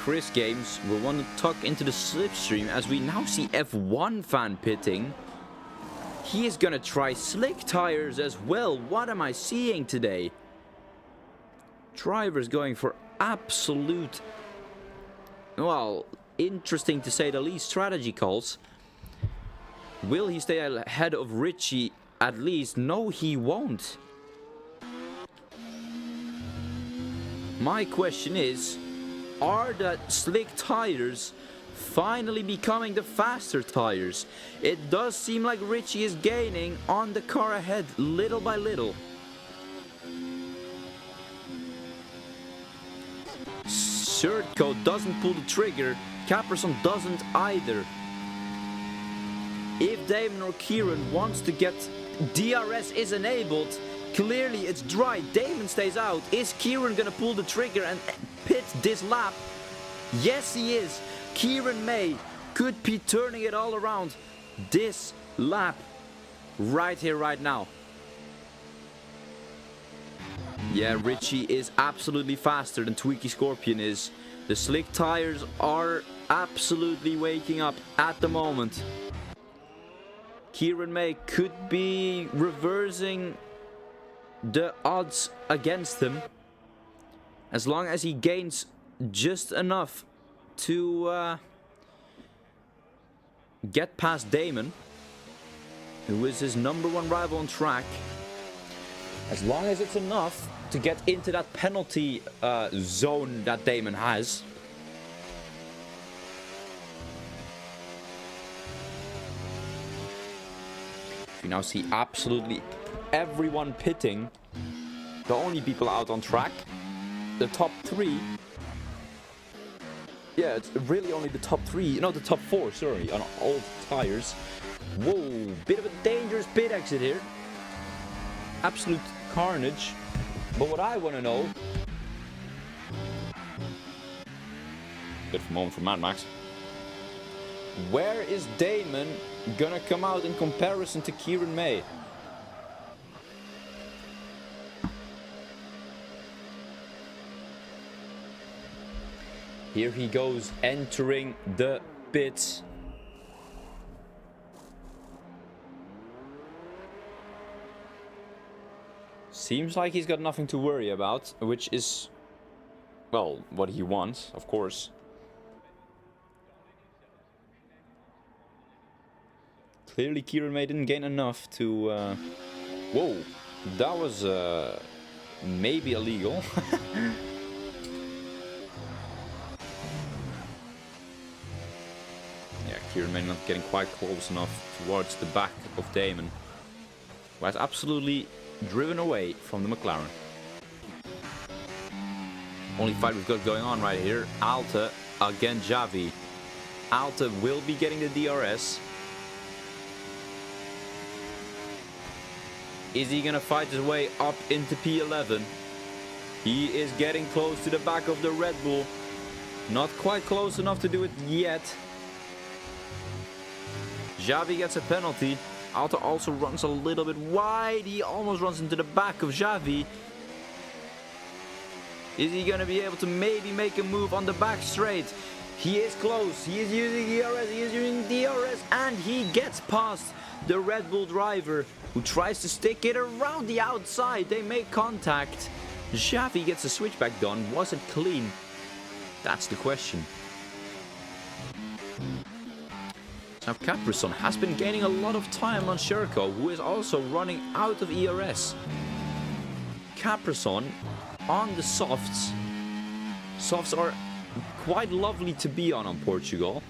Chris Games will want to tuck into the slipstream as we now see F1 fan pitting. He is gonna try slick tires as well. What am I seeing today? Drivers going for absolute, well, interesting to say the least strategy calls. Will he stay ahead of Richie at least? No, he won't. My question is, are the slick tires finally becoming the faster tires? It does seem like Richie is gaining on the car ahead little by little. Sherco doesn't pull the trigger. Caprison doesn't either. If Damon or Kieran wants to get DRS is enabled, Clearly, it's dry. Damon stays out. Is Kieran gonna pull the trigger and pit this lap? Yes, he is. Kieran May could be turning it all around this lap. Right here, right now. Yeah, Richie is absolutely faster than Tweaky Scorpion is. The slick tires are absolutely waking up at the moment. Kieran May could be reversing the odds against him. As long as he gains just enough to get past Damon, who is his #1 rival on track. As long as it's enough to get into that penalty zone that Damon has. You now see absolutely everyone pitting. The only people out on track, the top 3. Yeah, it's really only the top 3, no, the top 4, sorry, on all tires. Whoa, bit of a dangerous pit exit here. Absolute carnage. But what I want to know... Bit of a moment for Mad Max. Where is Damon gonna come out in comparison to Kieran May? Here he goes, entering the pits. Seems like he's got nothing to worry about, which is, well, what he wants, of course. Clearly Kieran May didn't gain enough to... Whoa, that was maybe illegal. Yeah, Kieran May not getting quite close enough towards the back of Damon, who has absolutely driven away from the McLaren. Only fight we've got going on right here. Alta against Javi. Alta will be getting the DRS. Is he gonna fight his way up into P11? He is getting close to the back of the Red Bull. Not quite close enough to do it yet. Javi gets a penalty. Alta also runs a little bit wide. He almost runs into the back of Javi. Is he going to be able to maybe make a move on the back straight? He is close. He is using DRS. He is using DRS. And he gets past the Red Bull driver, who tries to stick it around the outside. They make contact. Javi gets a switchback done. Was it clean? That's the question. Now Caprison has been gaining a lot of time on Sherko, who is also running out of ERS. Caprison on the softs. Softs are quite lovely to be on Portugal.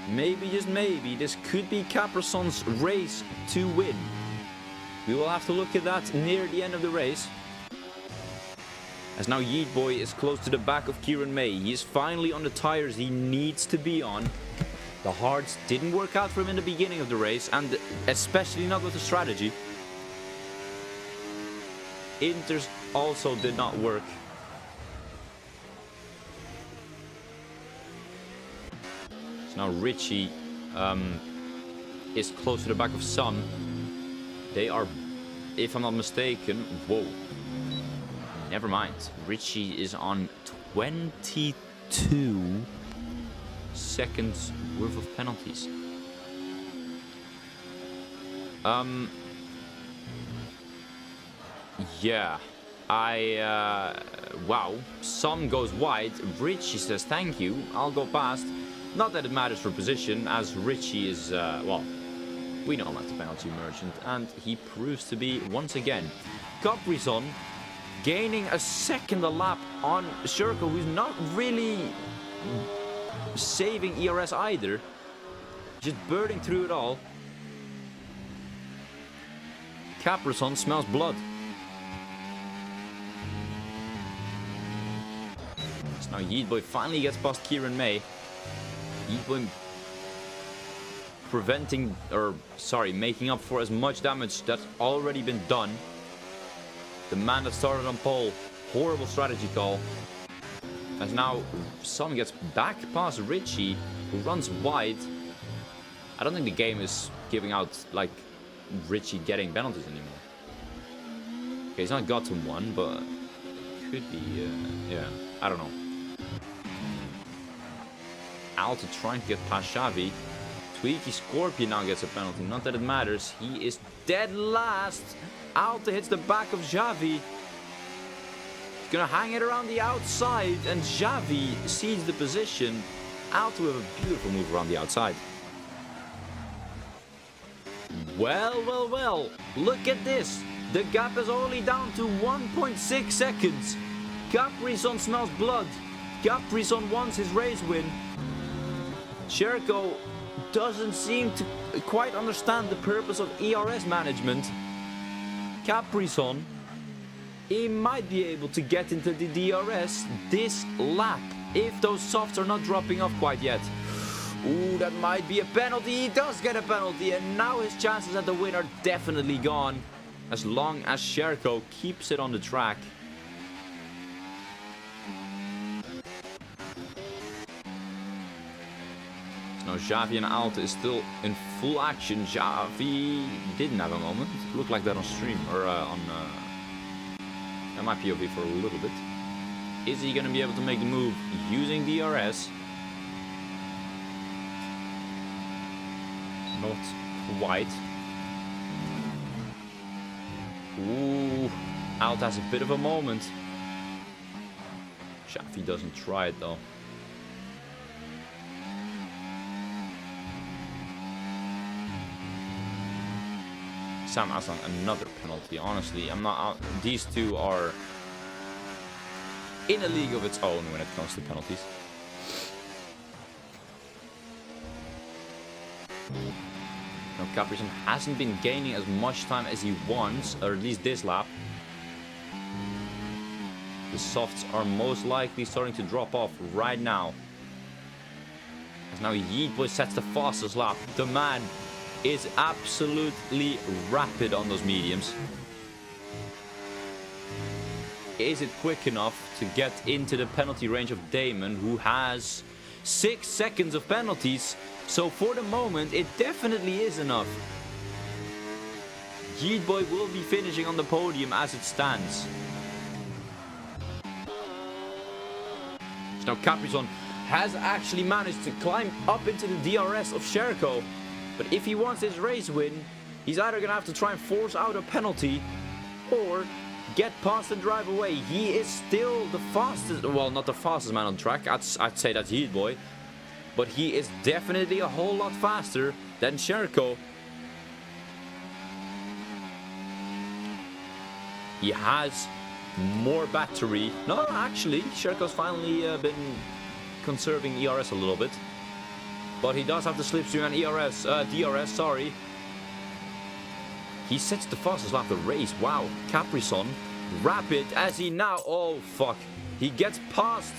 Maybe, just maybe, this could be Caprison's race to win. We will have to look at that near the end of the race. As now Yeet Boy is close to the back of Kieran May. He is finally on the tires he needs to be on. The hards didn't work out for him in the beginning of the race, and especially not with the strategy. Inters also did not work. So now Richie is close to the back of Sun. They are, if I'm not mistaken, whoa. Never mind. Richie is on 22 seconds worth of penalties. Yeah. Wow. Some goes wide. Richie says thank you. I'll go past. Not that it matters for position, as Richie is, well, we know him as the penalty merchant, and he proves to be once again. Caprison gaining a second a lap on Sherko, who's not really saving ERS either. Just burning through it all. Caprison smells blood. So now Yeet Boy finally gets past Kieran May. Yeet Boy preventing, or sorry, making up for as much damage that's already been done. The man that started on pole, horrible strategy call. As now Sam gets back past Richie, who runs wide. I don't think the game is giving out, like, Richie getting penalties anymore. Okay, he's not got to one, but could be, yeah, I don't know. Alto trying to get past Xavi. Tweaky Scorpion now gets a penalty. Not that it matters. He is dead last. Alto hits the back of Xavi. He's gonna hang it around the outside, and Xavi sees the position. Alto with a beautiful move around the outside. Well, well, well. Look at this. The gap is only down to 1.6 seconds. Caprizon smells blood. Caprizon wants his race win. Sherco doesn't seem to quite understand the purpose of ERS management. Caprizon, he might be able to get into the DRS this lap if those softs are not dropping off quite yet. Ooh, that might be a penalty. He does get a penalty, and now his chances at the win are definitely gone. As long as Sherco keeps it on the track. Now Xavi and Alto is still in full action. Xavi didn't have a moment. It looked like that on stream, or on my POV for a little bit. Is he going to be able to make the move using DRS? Not quite. Ooh, Alto has a bit of a moment. Xavi doesn't try it though. Sam Aslan, another penalty. Honestly, I'm not. These two are in a league of its own when it comes to penalties. Now, Caprizon hasn't been gaining as much time as he wants, or at least this lap. The softs are most likely starting to drop off right now. As now Yeet Boy sets the fastest lap. The man is absolutely rapid on those mediums. Is it quick enough to get into the penalty range of Damon, who has 6 seconds of penalties? So for the moment, it definitely is enough. Yeet Boy will be finishing on the podium as it stands. So now Caprizon has actually managed to climb up into the DRS of Sherco. But if he wants his race win, he's either going to have to try and force out a penalty or get past and drive away. He is still the fastest, well, not the fastest man on track. I'd say that's Yeet Boy. But he is definitely a whole lot faster than Sherco. He has more battery. No, actually, Sherco's finally been conserving ERS a little bit. But he does have the slipstream and DRS, sorry. He sets the fastest lap of the race. Wow, Caprizon, rapid as he now, oh fuck. He gets past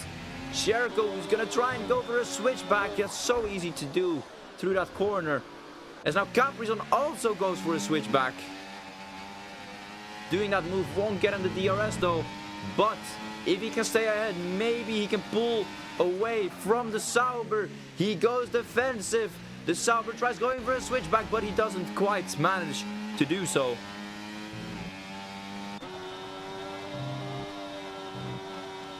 Sherco, who's gonna try and go for a switchback. That's so easy to do through that corner. As now Caprizon also goes for a switchback. Doing that move won't get him the DRS though. But if he can stay ahead, maybe he can pull away from the Sauber. He goes defensive. The Sauber tries going for a switchback, but he doesn't quite manage to do so.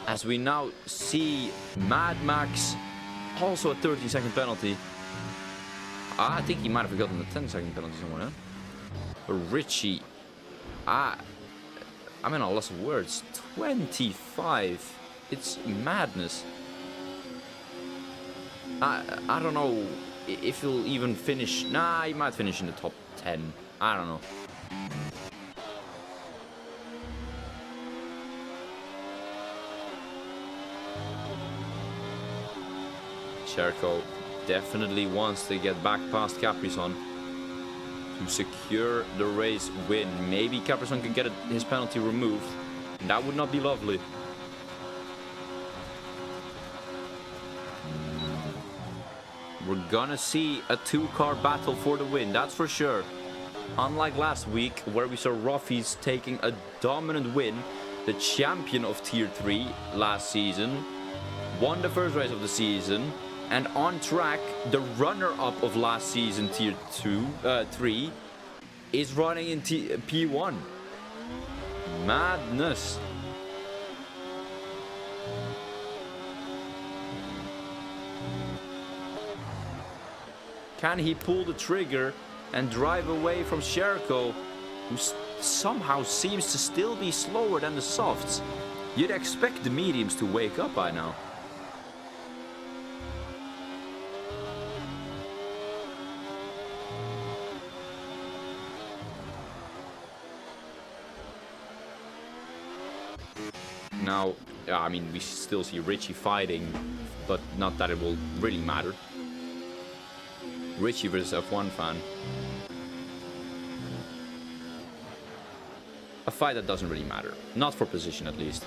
As we now see Mad Max, also a 13-second penalty. I think he might have gotten the 10-second penalty somewhere. Huh? But Richie, I'm in a loss of words. 25. It's madness. I don't know if he'll even finish. Nah, he might finish in the top 10. I don't know. Sherco definitely wants to get back past Caprizon to secure the race win. Maybe Caprizon can get his penalty removed. That would not be lovely. We're gonna see a two-car battle for the win, that's for sure. Unlike last week, where we saw Ruffy's taking a dominant win, the champion of Tier 3 last season, won the first race of the season, and on track, the runner-up of last season, Tier 3, is running in P1. Madness. Can he pull the trigger and drive away from Sherco, who somehow seems to still be slower than the softs? You'd expect the mediums to wake up by now. Now, I mean, we still see Richie fighting, but not that it will really matter. Richie versus F1 fan. A fight that doesn't really matter. Not for position, at least.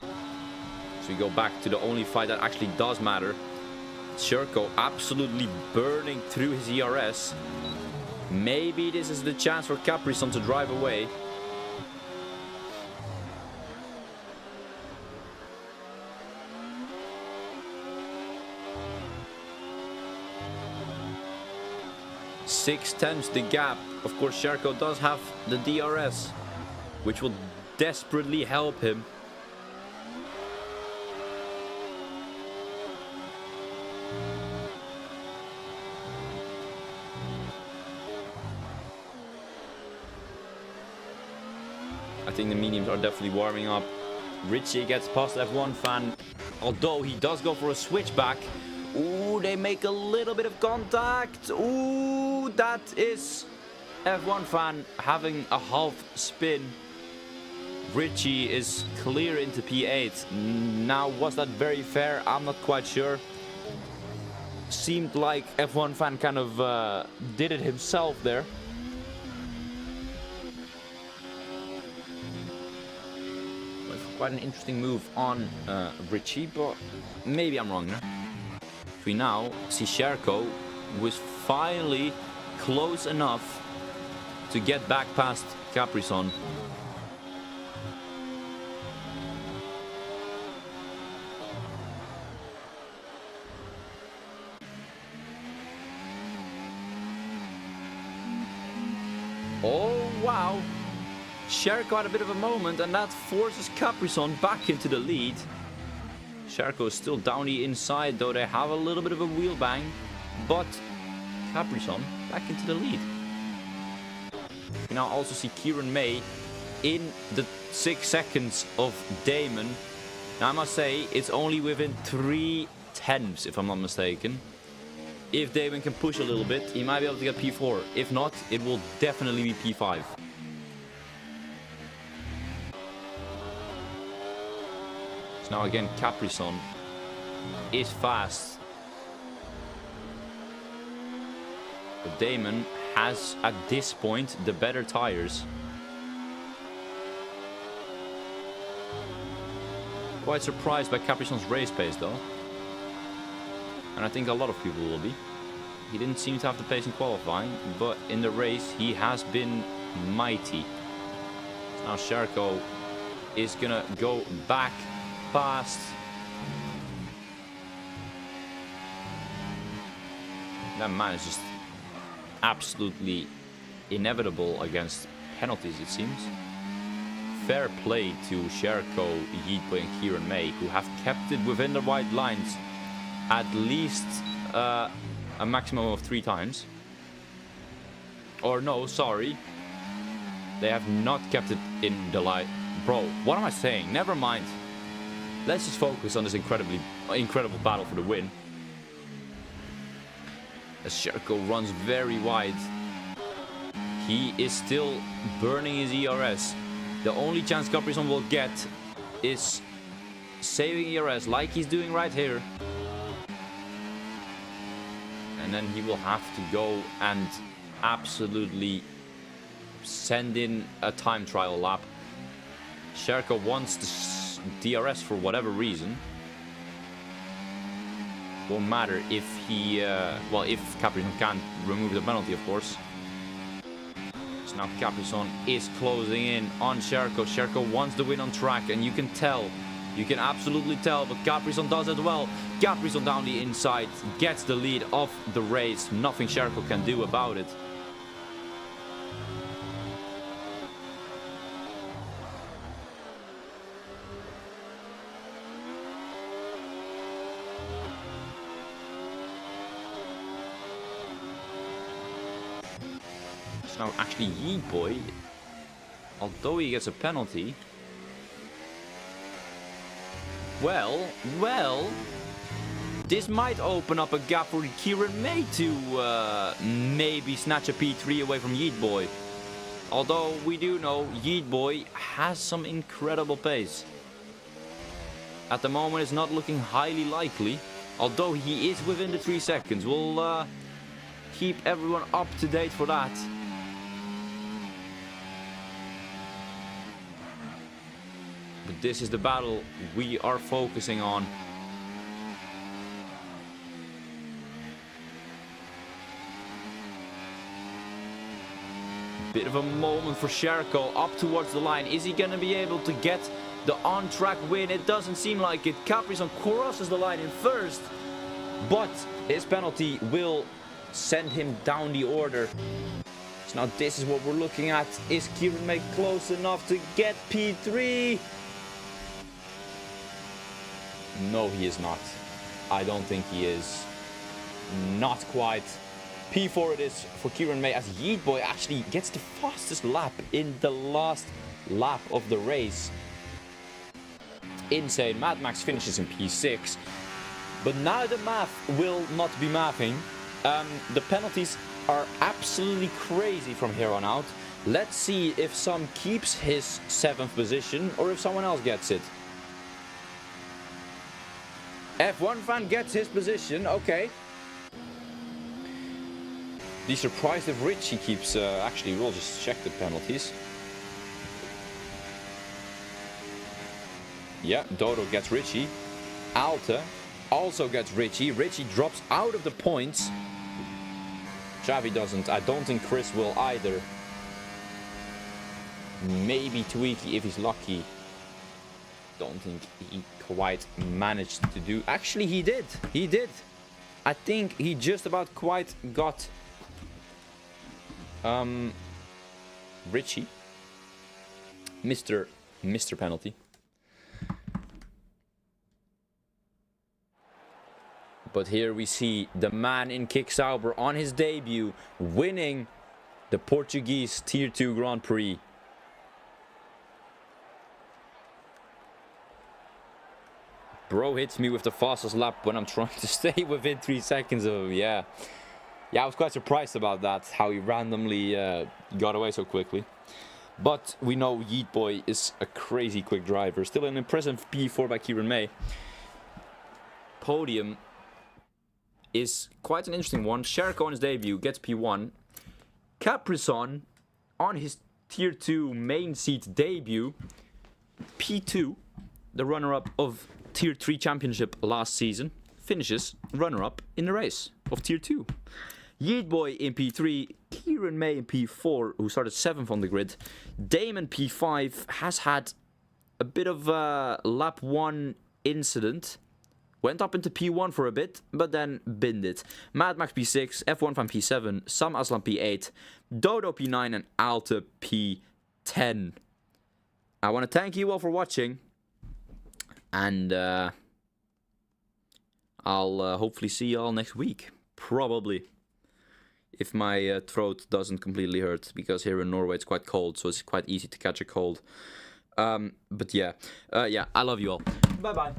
So we go back to the only fight that actually does matter. Sherco absolutely burning through his ERS. Maybe this is the chance for Capri-Sun to drive away. Six tenths the gap. Of course, Sherco does have the DRS, which will desperately help him. I think the mediums are definitely warming up. Richie gets past F1 fan, although he does go for a switchback. Ooh, they make a little bit of contact. Ooh, that is F1 fan having a half spin. Richie is clear into P8. Now, was that very fair? I'm not quite sure. Seemed like F1 fan kind of did it himself there. Quite an interesting move on Richie, but maybe I'm wrong there. We now see Sherco, who is finally close enough to get back past Capri-Sun. Oh wow, Sherco had a bit of a moment, and that forces Capri-Sun back into the lead. Sherco is still down the inside, though they have a little bit of a wheel bang, but Capri-Sun back into the lead. We now also see Kieran May in the 6 seconds of Damon. Now I must say, it's only within 3 tenths, if I'm not mistaken. If Damon can push a little bit, he might be able to get P4. If not, it will definitely be P5. Now again, Capri-Sun is fast. But Damon has, at this point, the better tires. Quite surprised by Capri-Sun's race pace, though. And I think a lot of people will be. He didn't seem to have the pace in qualifying, but in the race, he has been mighty. Now Sherco is gonna go back past. That man is just absolutely inevitable against penalties, it seems. Fair play to Sherco, Yeetboy and Kieran May, who have kept it within the white lines at least a maximum of 3 times. Or no, sorry. They have not kept it in the light. Bro, what am I saying? Never mind. Let's just focus on this incredible battle for the win. As Sherco runs very wide, he is still burning his ERS. The only chance Capri-Sun will get is saving ERS like he's doing right here. And then he will have to go and absolutely send in a time trial lap. Sherco wants the DRS for whatever reason. Won't matter if he, well, if Caprizon can't remove the penalty, of course. So now Caprizon is closing in on Sherco. Sherco wants the win on track, and you can tell. You can absolutely tell, but Caprizon does it well. Caprizon down the inside, gets the lead of the race. Nothing Sherco can do about it. Now actually Yeet Boy, although he gets a penalty, well, this might open up a gap for Kieran May to maybe snatch a P3 away from Yeet Boy. Although we do know Yeet Boy has some incredible pace. At the moment it's not looking highly likely, although he is within the 3 seconds. We'll keep everyone up to date for that. But this is the battle we are focusing on. Bit of a moment for Sherco up towards the line. Is he going to be able to get the on-track win? It doesn't seem like it. Caprizon crosses the line in first, but his penalty will send him down the order. So now this is what we're looking at. Is Kieran May close enough to get P3? No, he is not. I don't think he is. Not quite. P4 it is for Kieran May, as Yeet Boy actually gets the fastest lap in the last lap of the race. Insane. Mad Max finishes in P6. But now the math will not be mathing. The penalties are absolutely crazy from here on out. Let's see if some keeps his 7th position or if someone else gets it. F1 fan gets his position, okay. Be surprised if Richie keeps, actually we'll just check the penalties. Yeah, Dodo gets Richie. Alta also gets Richie. Richie drops out of the points. Xavi doesn't. I don't think Chris will either. Maybe Tweaky if he's lucky. Don't think he quite managed to do. Actually, he did. He did. I think he just about quite got Richie. Mr. Penalty. But here we see the man in Kick Sauber on his debut, winning the Portuguese Tier 2 Grand Prix. Bro hits me with the fastest lap when I'm trying to stay within 3 seconds of him. Yeah, I was quite surprised about that, how he randomly got away so quickly. But we know Yeet Boy is a crazy quick driver. Still an impressive P4 by Kieran May. Podium is quite an interesting one. Sherco on his debut gets P1. Caprizon on his Tier 2 main seat debut, P2, the runner-up of Tier 3 championship last season, finishes runner-up in the race of Tier 2. Yeet Boy in P3, Kieran May in P4, who started 7th on the grid. Damon P5 has had a bit of a lap 1 incident. Went up into P1 for a bit, but then binned it. Mad Max P6, F1 Fan P7, Sam Aslan P8, Dodo P9 and Alta P10. I want to thank you all for watching. And I'll hopefully see you all next week. Probably. If my throat doesn't completely hurt. Because here in Norway it's quite cold. So it's quite easy to catch a cold. But yeah. I love you all. Bye-bye.